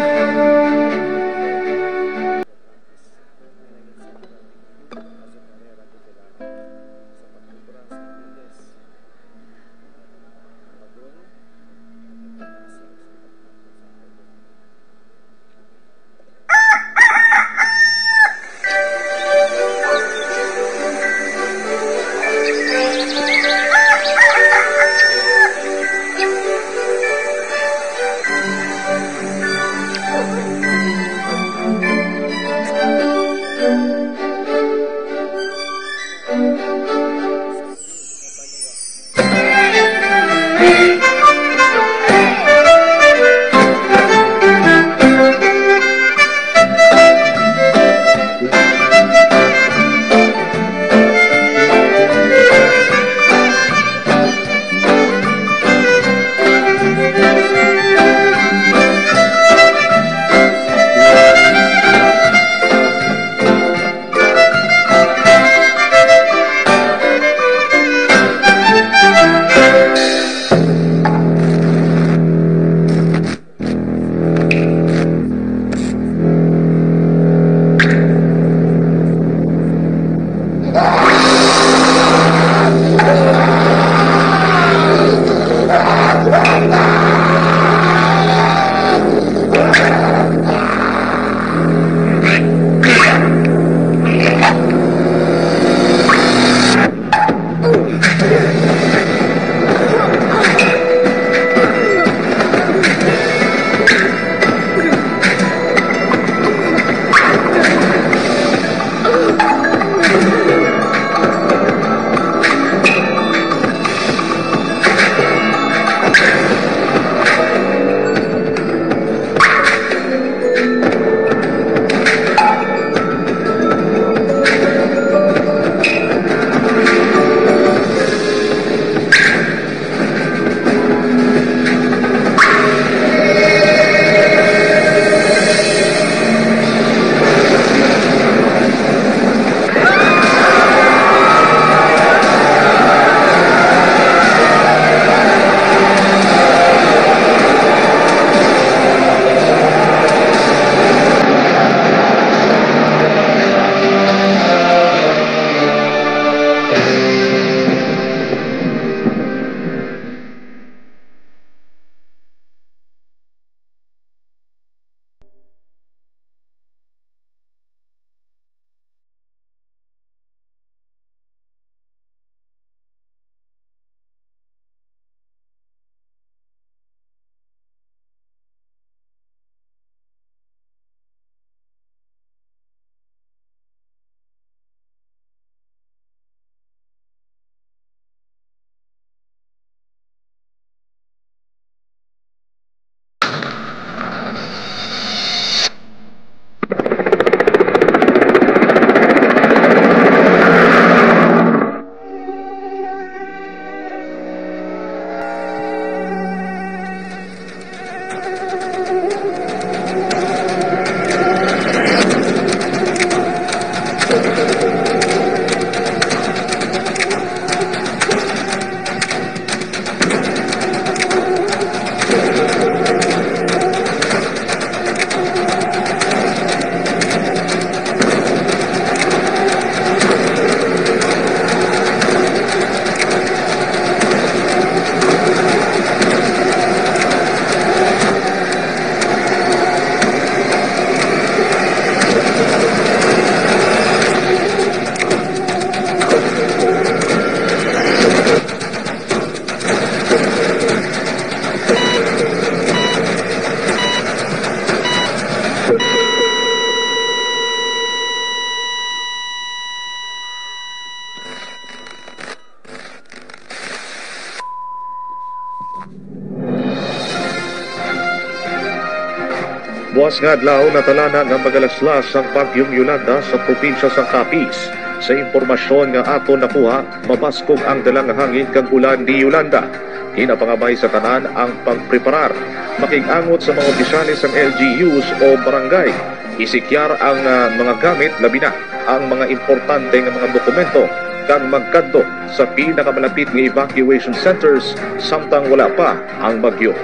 Buwas nga adlaw natalana nga magalaslas ang bagyong Yolanda sa probinsya sa Capiz. Sa impormasyon nga ato nakuha, mabaskog ang dalang hangin kag ulan ni Yolanda. Kinapangabay sa tanan ang pagpreparar, makigangot sa mga opisyalis ng LGUs o barangay. Isikyar ang mga gamit, labi na ang mga importante nga mga dokumento kang magkadto sa pinakamalapit nga evacuation centers samtang wala pa ang bagyo.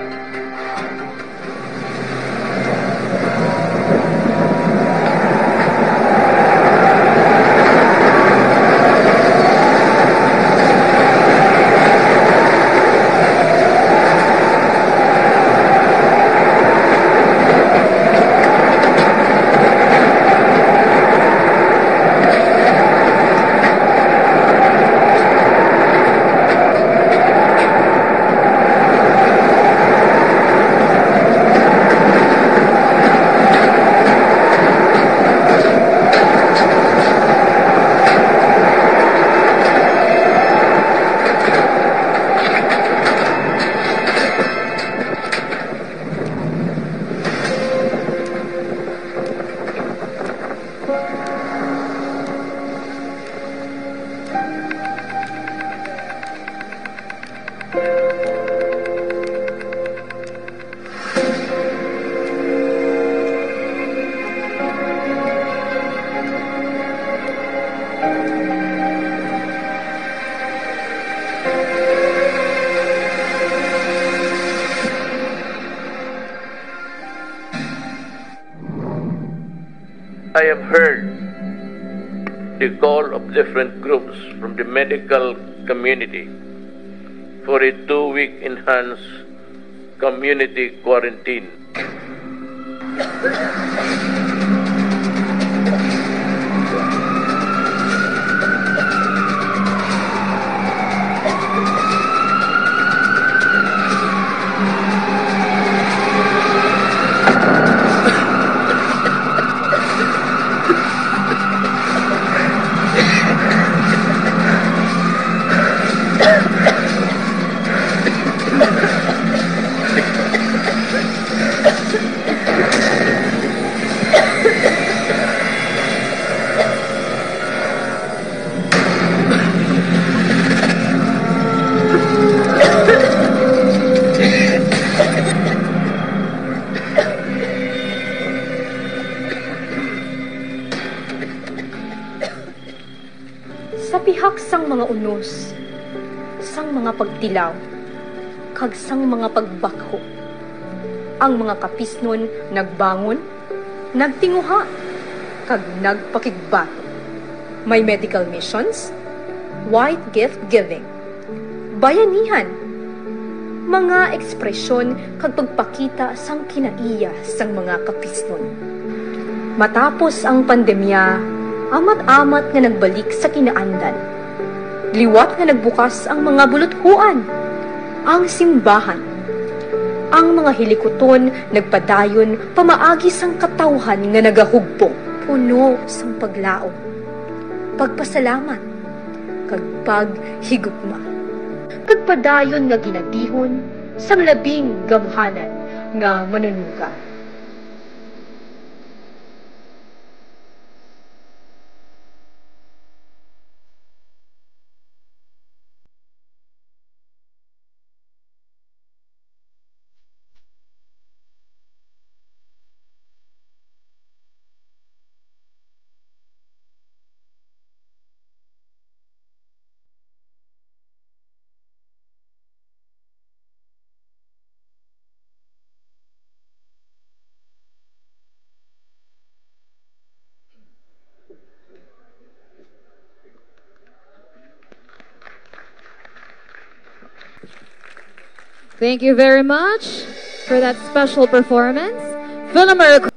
I have heard the call of different groups from the medical community for a 2-week enhanced community quarantine. Sa pihak sang mga unos, sang mga pagtilaw, kag sang mga pagbakho, ang mga kapisnon nagbangon, nagtinguha, kag nagpakigbato. May medical missions, white gift giving, bayanihan, mga ekspresyon kag pagpakita sang kinaiya sang mga kapisnon. Matapos ang pandemya, amat-amat nga nagbalik sa kinaandan. Liwat nga nagbukas ang mga buluthuan, ang simbahan. Ang mga hilikoton nagpadayon pamaagi sang katawhan nga nagahugpong, puno sang paglaom, pagpasalamat, kag paghigugma. Kagpadayon nga ginabihon sang labing gamhanan nga manunuga. Thank you very much for that special performance. Philomere.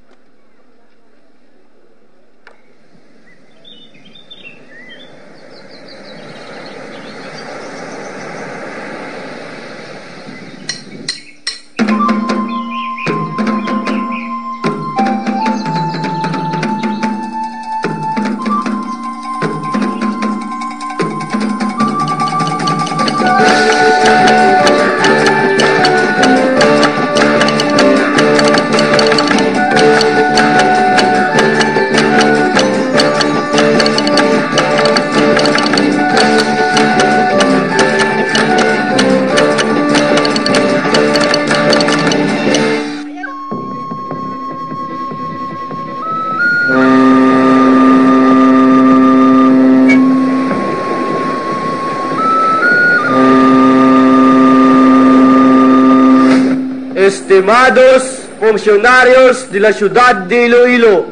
Estimados funcionarios de la ciudad de Iloilo,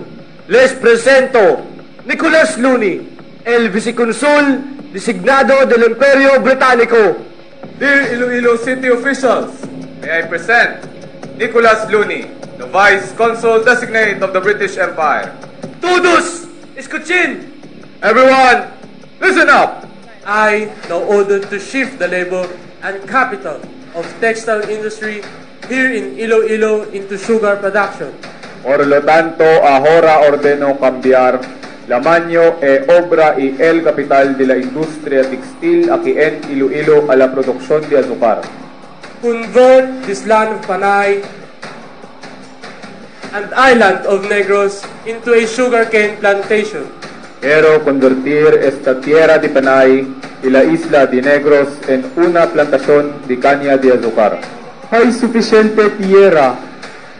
les presento Nicholas Looney, el vicecónsul designado del Imperio Británico. Dear Iloilo City officials, may I present Nicholas Looney, the Vice Consul Designate of the British Empire. Todos, escuchen! Everyone, listen up! I, now ordered to shift the labor and capital of textile industry here in Iloilo into sugar production. Por lo tanto, ahora ordeno cambiar la mano e obra y el capital de la industria textil aquí en Iloilo a la producción de azúcar. Convert this land of Panay and island of Negros into a sugarcane plantation. Quiero convertir esta tierra de Panay y la isla de Negros en una plantación de caña de azúcar. Hay suficiente tierra,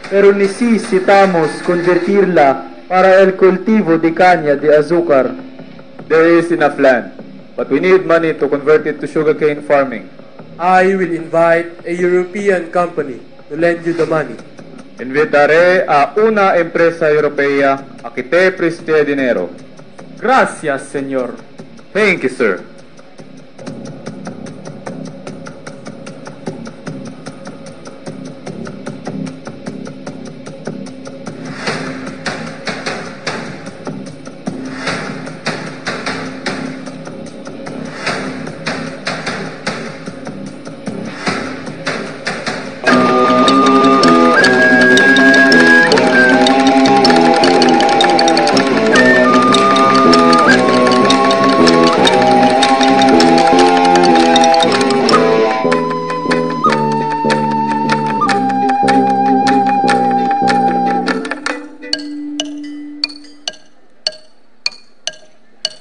pero necesitamos convertirla para el cultivo de caña de azúcar. There is enough land, but we need money to convert it to sugarcane farming. I will invite a European company to lend you the money. Invitaré a una empresa europea a que te preste dinero. Gracias, señor. Thank you, sir.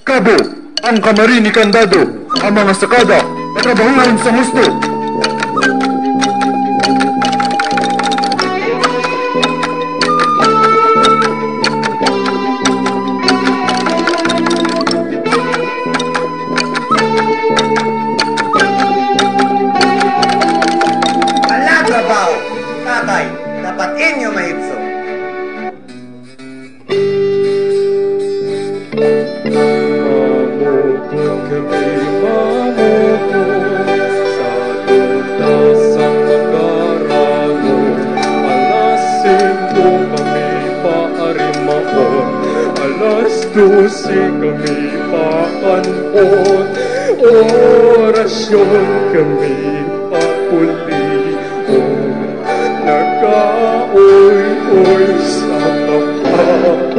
Kabo, ang kamarin ni Kandado, ang mga sakada, patrabahuhan sa gusto. Ala trabaho, tatay, dapat inyo mahitso. Dusi kami pakanpon, orasyon kami papulion. Nag-aoy-oy sa kapakuyon.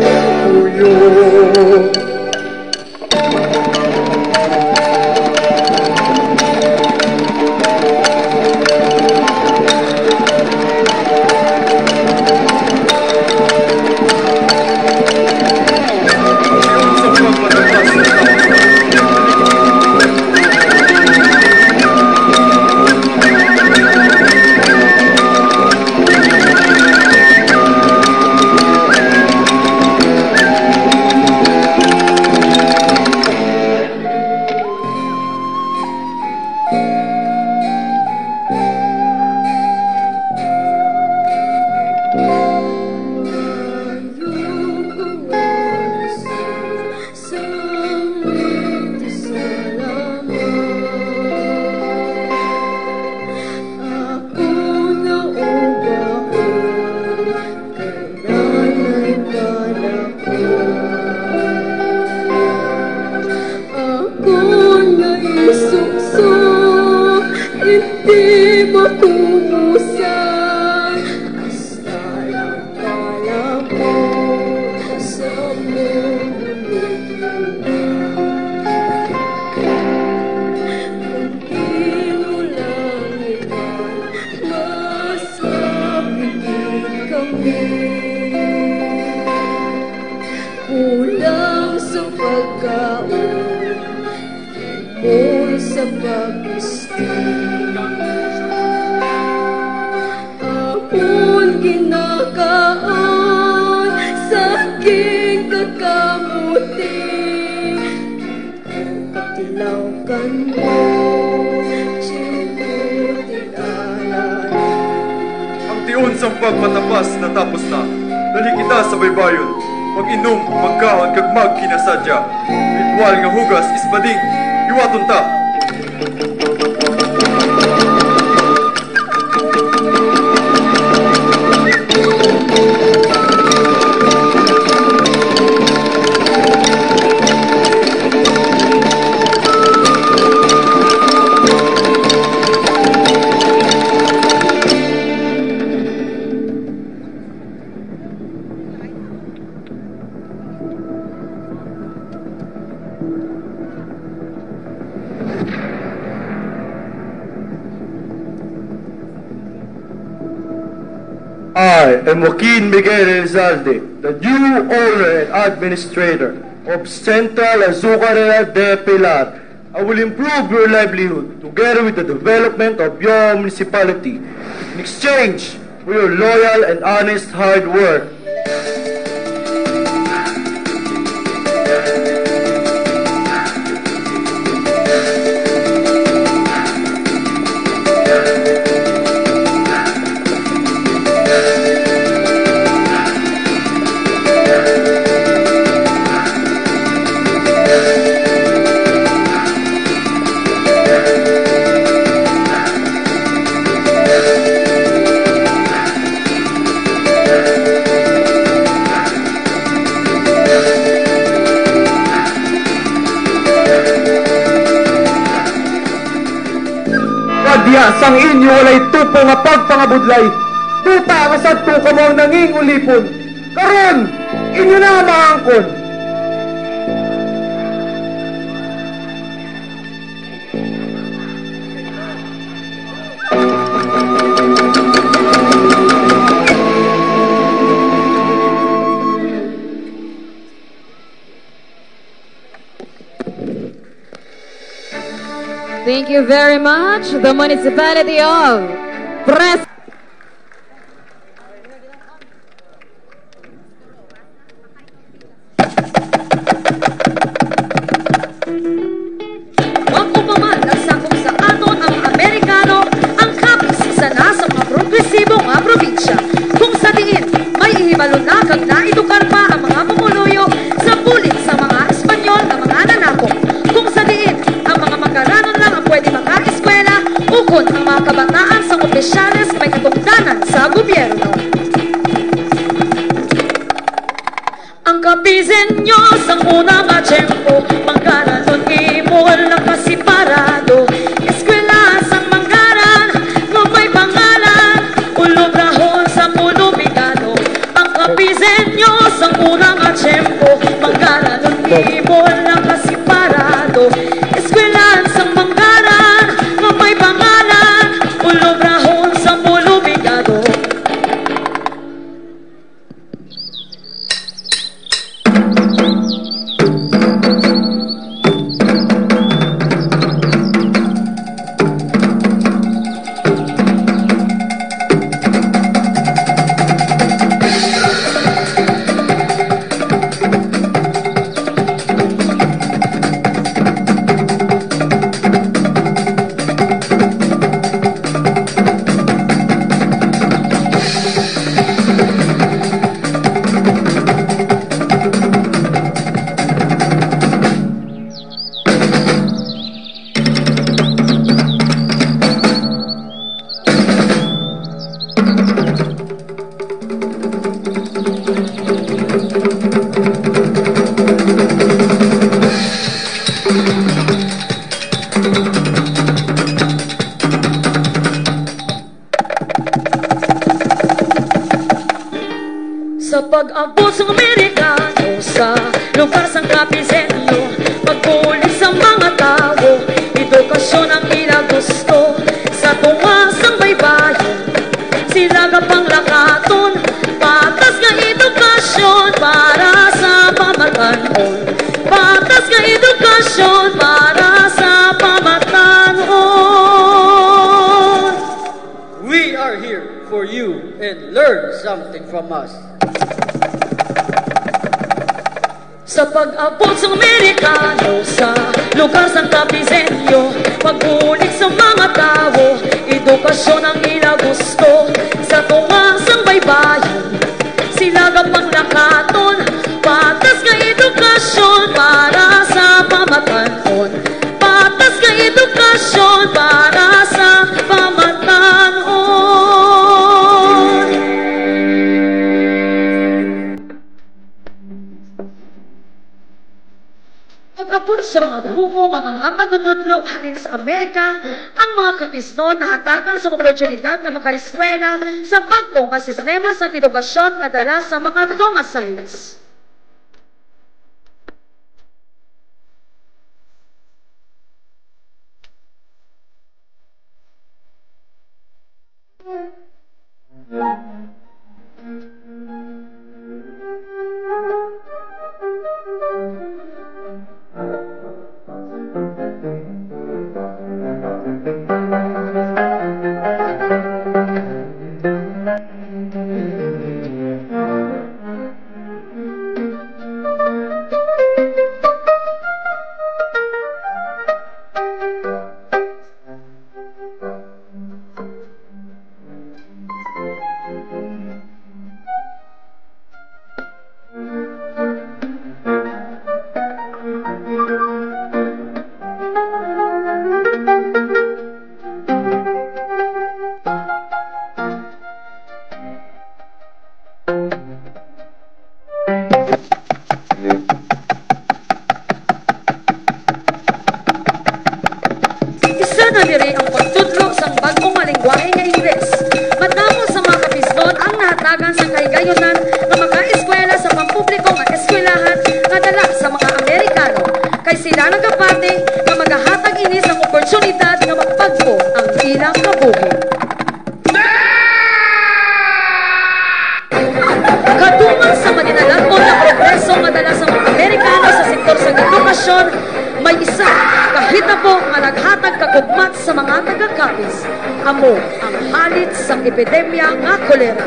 Kulang sa pagkaon, o sa pag-istig. Akon ginakaan sa aking kakamuti. Katilawkan mo, isang pagmatapas na tapos na. Dali kita sa baybayon. Mag-inom, magkaon, kag magkinasadya. Ritual nga hugas, isbading, iwaton ta. I am Joaquin Miguel Elizalde, the new owner and administrator of Central Azucarera de Pilar. I will improve your livelihood together with the development of your municipality in exchange for your loyal and honest hard work. Sang inyo walay tupo nga pagpangabudlay. Tuta nga sa tuka mo nanging ulipon. Karon, inyo na maangkon. Thank you very much, the municipality of Pres. Magkupaman at sakop sa aton ang Amerikano, ang kapis sa nasa mga progresibo nga probinsya. Kung sa diin, may ihibalo na kag naidukar pa ang mga pumuluyo sa bulit sa mga Espanyol na mga nanakop. Kung sa diin, ang mga makaranon lang ang pwede maka-eskwela, ukon ang mga kabataan sa opisyales may katungdanan sa gobyerno. Ang kapisenyo sa unang atsyempo, mangkaranon imol na kasiparado. Eskwela sa manggaran, no may pangalan, ulobrahon sa mulumigano. Ang kapisenyo sa unang atsyempo, mangkaranon imol na kasiparado. Eskwela sa manggaran, no may pangalan, ulobrahon sa mulumigano. Sa pag-abot sa Amerikano sa lugar sang kapisenyo, pagpuli sa mga tao, edukasyon ang ilang gusto. Sa tungas ang baybayin, sila kapang lakaton, patas nga edukasyon para sa pamatanon. Patas nga edukasyon para sa pamatanon. We are here for you and learn something from us. Sa pag-abot sa Amerikano sa lugar sang kapisenyo, pagbulik sa mga tao, edukasyon ang ilang gusto. Sa tungas ang pagkakaton, patas nga edukasyon para sa pamatanon. Patas nga edukasyon para sa pamatanon. Pagkapun sa mga buho, mga manunodlo halin sa Amerika, ang mga kapisnon na hatagan sa oportunidad na makaeskwela sa bagong sistema sa edukasyon na dala sa mga domiciles. Isa na diri ang pagtudlo sa bagong malingwahe nga Ingles. Matamo sa mga kapisnon ang nahatagan sa kahigayonan nga makaeskwela sa pampubliko nga eskwelahan nga dala sa mga Amerikano. Kay sila nagapati nga magahatag ini sa oportunidad nga magpagbo ang ilang kabuhi. Kadungan sa madinalagon na progreso nga dala sa mga Amerikano sa sektor sa edukasyon, may isa kahit na po nga naghatag kagugmat sa mga taga-kapis, amo ang halit sa epidemya nga kolera.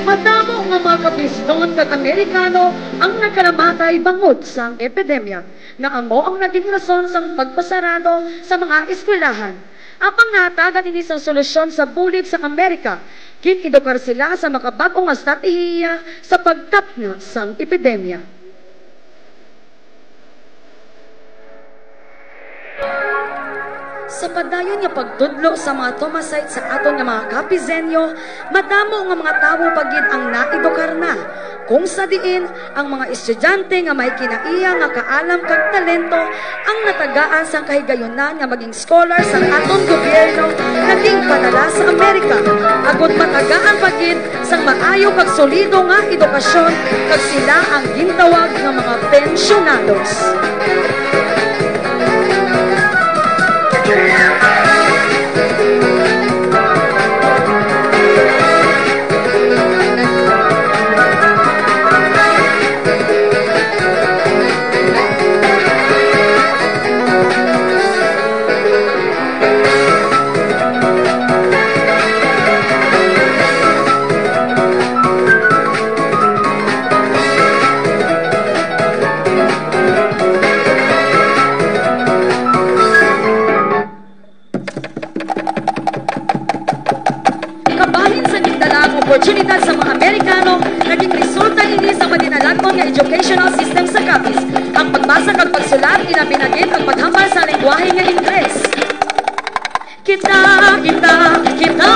Madamo nga mga kapisnon at Amerikano ang nagkalamatay bangod sa epidemya na amo ang naging rason sa pagpasarado sa mga eskwelahan. Apang nahatagan ini sa solusyon sa bulig sa Amerika, kinidukar sila sa makabagong estratehiya sa pagtapna sa epidemya. Sa padayon nga pagtudlo sa mga tomasite sa aton nga mga kapizenyo, madamo nga mga tawo pagid ang naedukar na. Kung sa diin, ang mga estudyante nga may kinaiya nga kaalam kag talento ang natagaan sa kahigayonan nga maging scholar sa aton gobyerno naging padala sa Amerika. Agod matagaan pagid sang maayo kag solido nga edukasyon kag sila ang gintawag nga mga pensyonados. Oportunidad sa mga Amerikano, naging resulta ini sa madinalagon nga educational system sa kapis. Ang pagbasa kag pagsulat inabinagit ang paghambal sa lengguwahe nga Ingles. Kita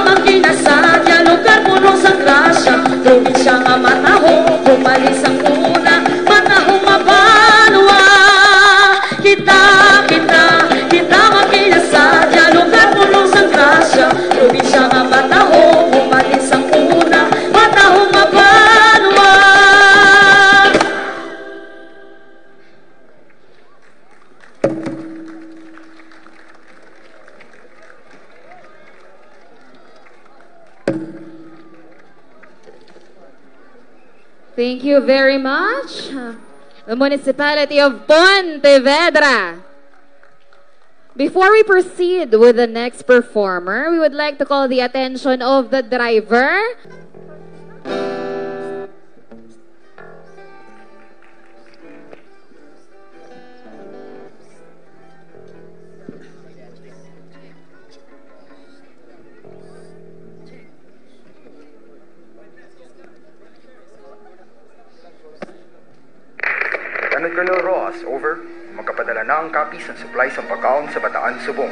magkinasadya, lugar puno sa grasya, probinsya nga mataho, bumalik sa una, mataho mabanwa. Kita magkinasadya, lugar puno sa grasya, probinsya nga mataho, bumalik sa una, mataho mabanwa. Thank you very much. The Municipality of Pontevedra. Before we proceed with the next performer, we would like to call the attention of the driver. Lieutenant Colonel Rojas, over. Magkapadala na ang copies ng supplies ng pagkaon sa Bataan, Subong.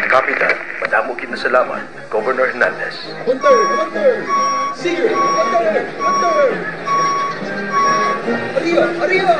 Kapitan, madamo kita salamat, Governor Hernandez. Hunter! Hunter! Sige! Hunter! Hunter! Arriba! Arriba!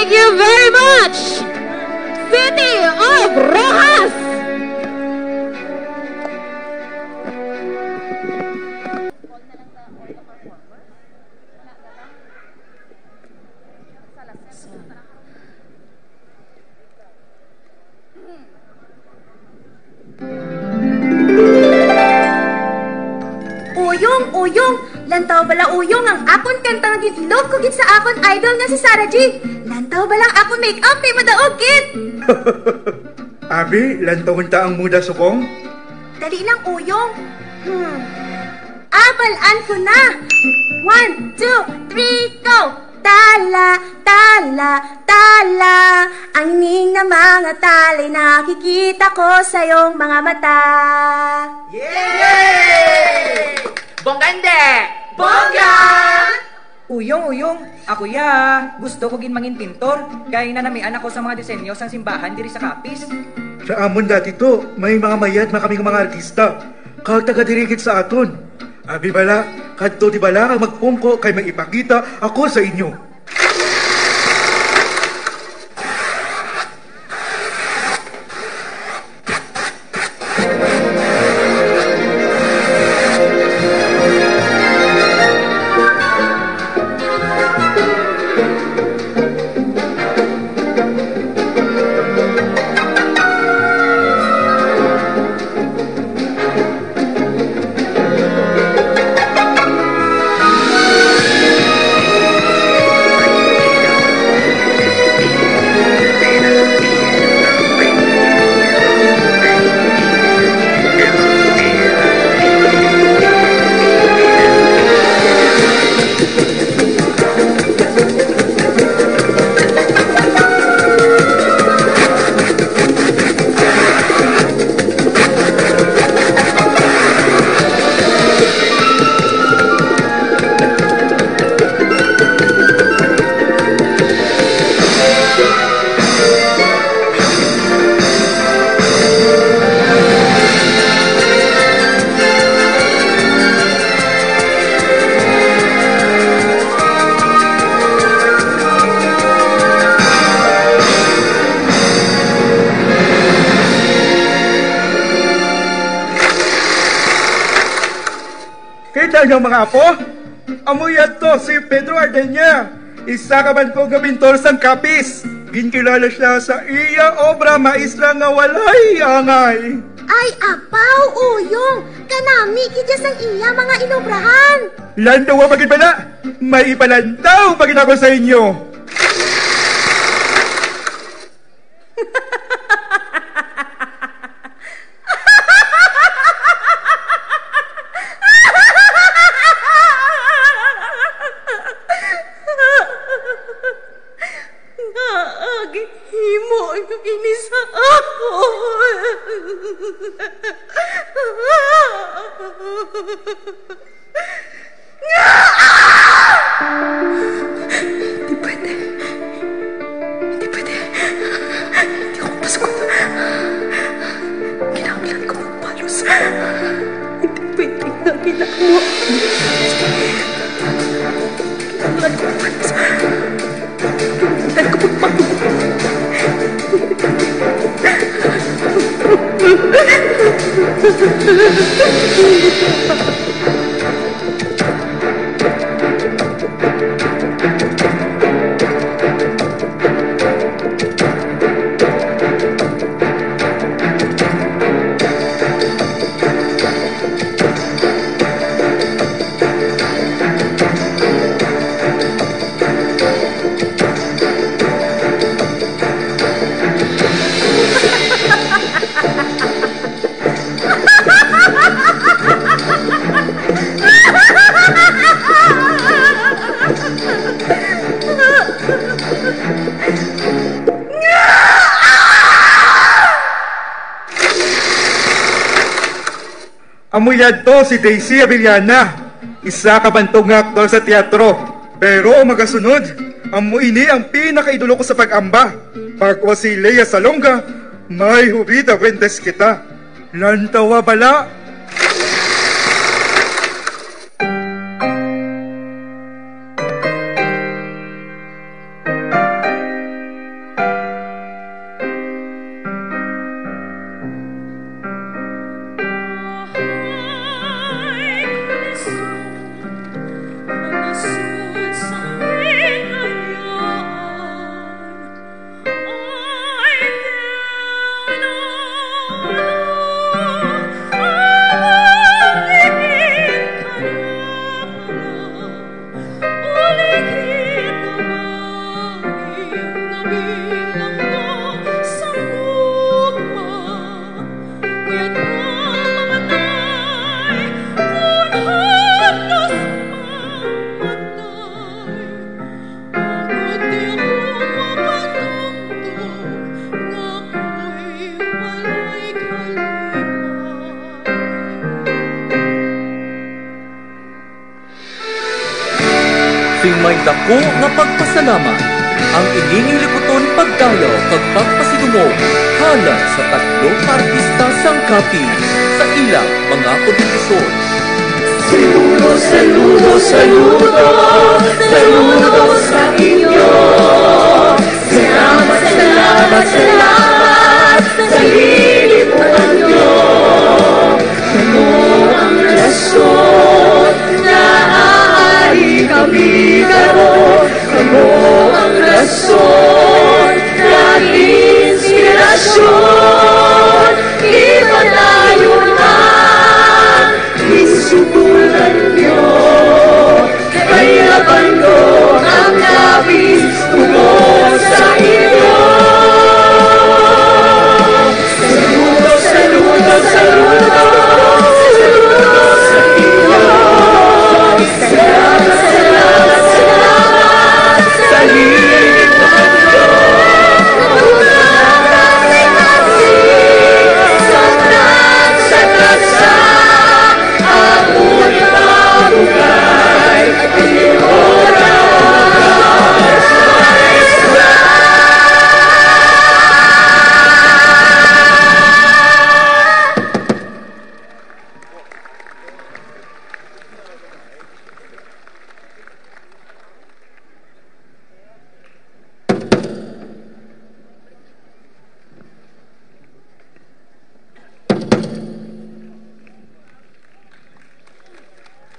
Thank you very much, City of Rojas! Uyong, lantaw bala uyong ang akon kantang gitilog ko gid sa akon idol nga si Sarah G. Lantaw balang akon make-up kay madaog kid. Abi, lantaw ta ang muda subong? Dali lang uyong. Abalaan ko na. 1, 2, 3, go! Tala, tala, tala. Ang ining na mga talay nakikita ko sa iyong mga mata. Yay! Bonggande! Bongga! Uyong, ako ya. Gusto ko gin mangin pintor. Kaya nanamian ako sa mga disenyo sang simbahan diri sa Kapis. Sa amon dati to, may mga mayat na kaming mga artista. Kag taga-dirigit sa aton. Abi bala, kadto di bala ang magpungko kay magipakita ako sa inyo. Kita mga apo, amuyat to si Pedro Ardenya. Isa ka man po gabintor sang Kapis. Ginkilala siya sa iya obra maestra nga walay angay. Ay, apaw, uyong. Kanami, kidya sang iya mga inobrahan. Landaw bagid bala. May ipalantaw bagid ako sa inyo. Amuyad to si Daisy Avellana, isa ka bantong aktor sa teatro. Pero magasunod, amo ini ang pinakaidolo ko sa pag-amba. Pagwa si Lea Salonga, may hubita kwentes kita. Lantawa bala. may dako nga pagpasalamat. Ang ining likuton pagdayaw kag pagpasidungog halad sa tatlong artista sang kapi sa ilang mga kontribusyon. Saludo, saludo, saludo, saludo sa inyo. Salamat, salamat, salamat sa lilipunan nyo. Ano ang rason na aari kami karoon? Ano ang rason na inspirasyon? Iba tayo ang isubulan nyo. Kaya bando ang nabis tungo sa inyo. Saludo, saludo, saludo, saludo sa inyo. Salamat, salamat, salamat sa lilipunan nyo. Kasing-kasing sa tansa, ang ulibabugay at pinihora-hora sa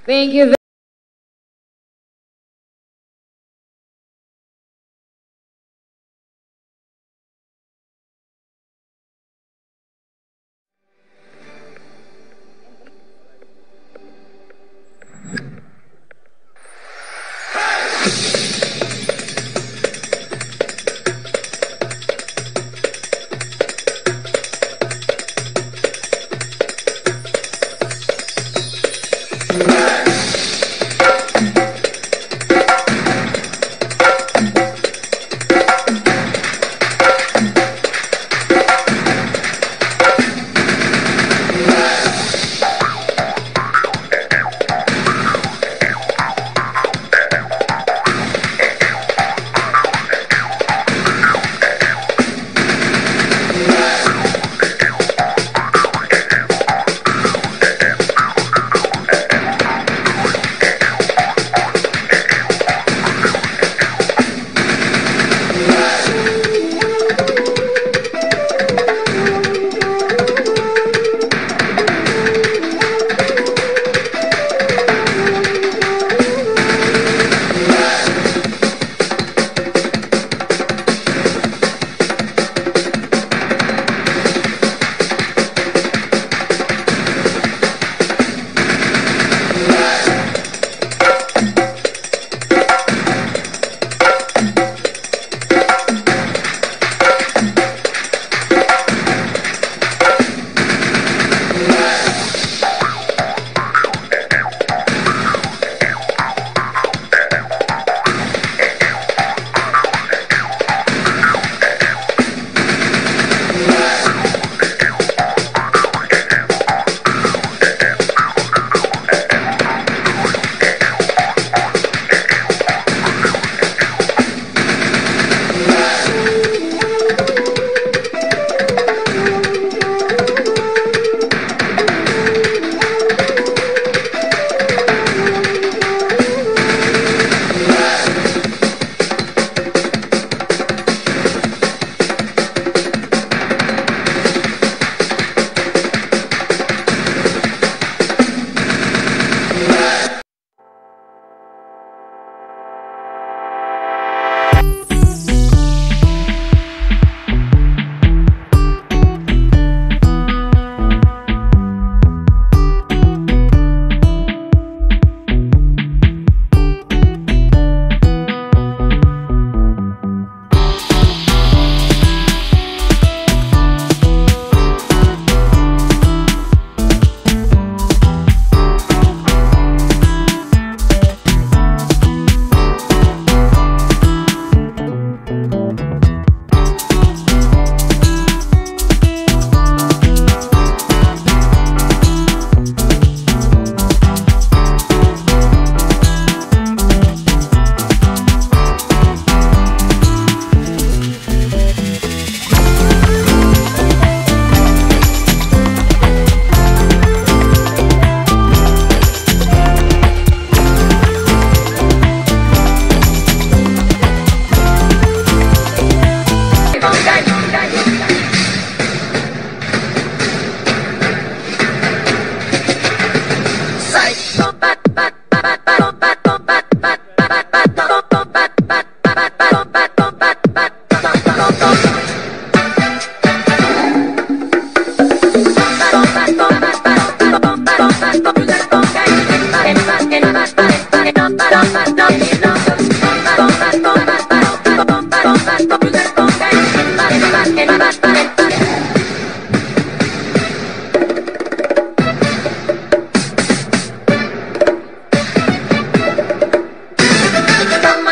Thank you.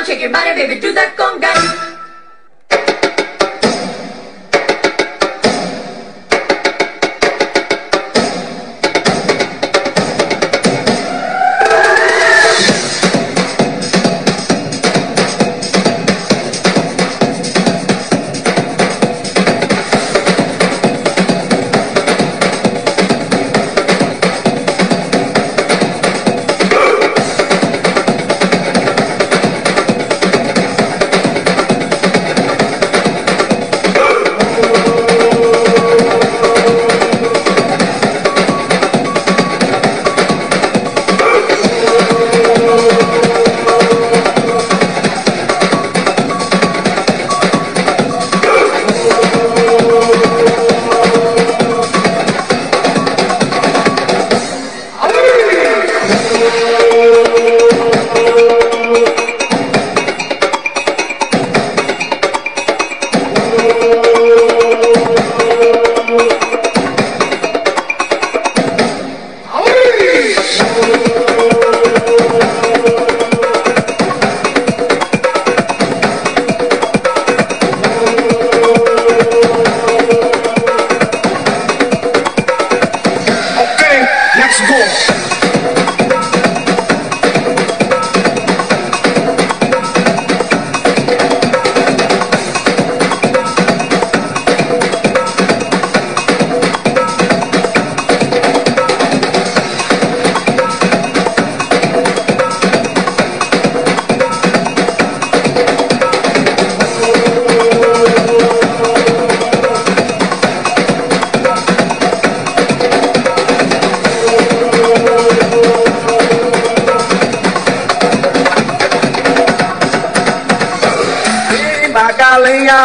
Shake your body, baby, do that conga.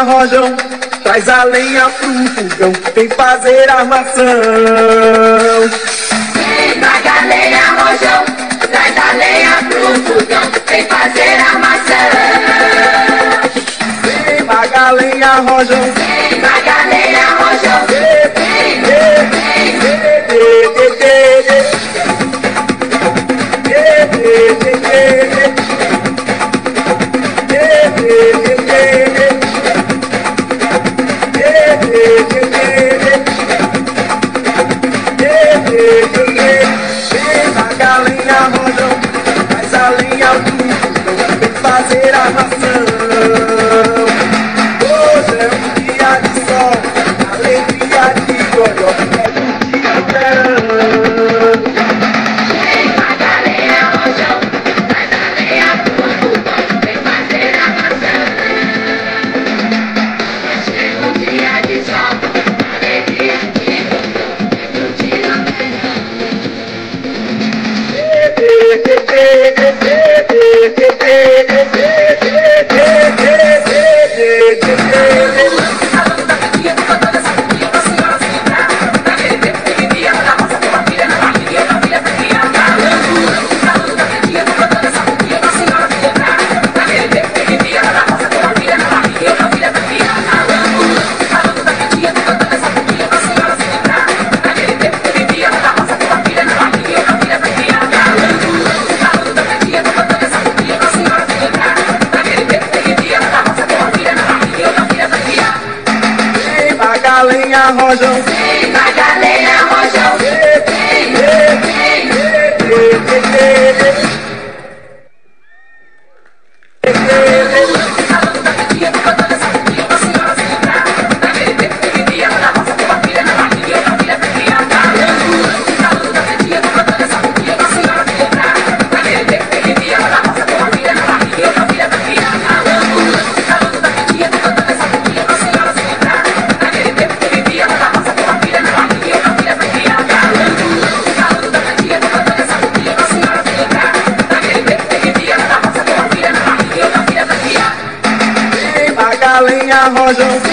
rojão, traz a lenha pro fogão, vem fazer armação. Vem pagar lenha, rojão, traz a lenha pro fogão, vem fazer armação. Vem pagar lenha, rojão, vem pagar lenha, rojão, fazer armação. Hoje é um dia de sol, alegria de goró, é do dia do verão. Vem pagar lenha, rojão, traz a lenha pro fogão, vem fazer armação. Hoje é um dia de sol, alegria de goró, é do dia do verão. Lenha, rojão, vem pagar lenha, rojão, lenha, rojão.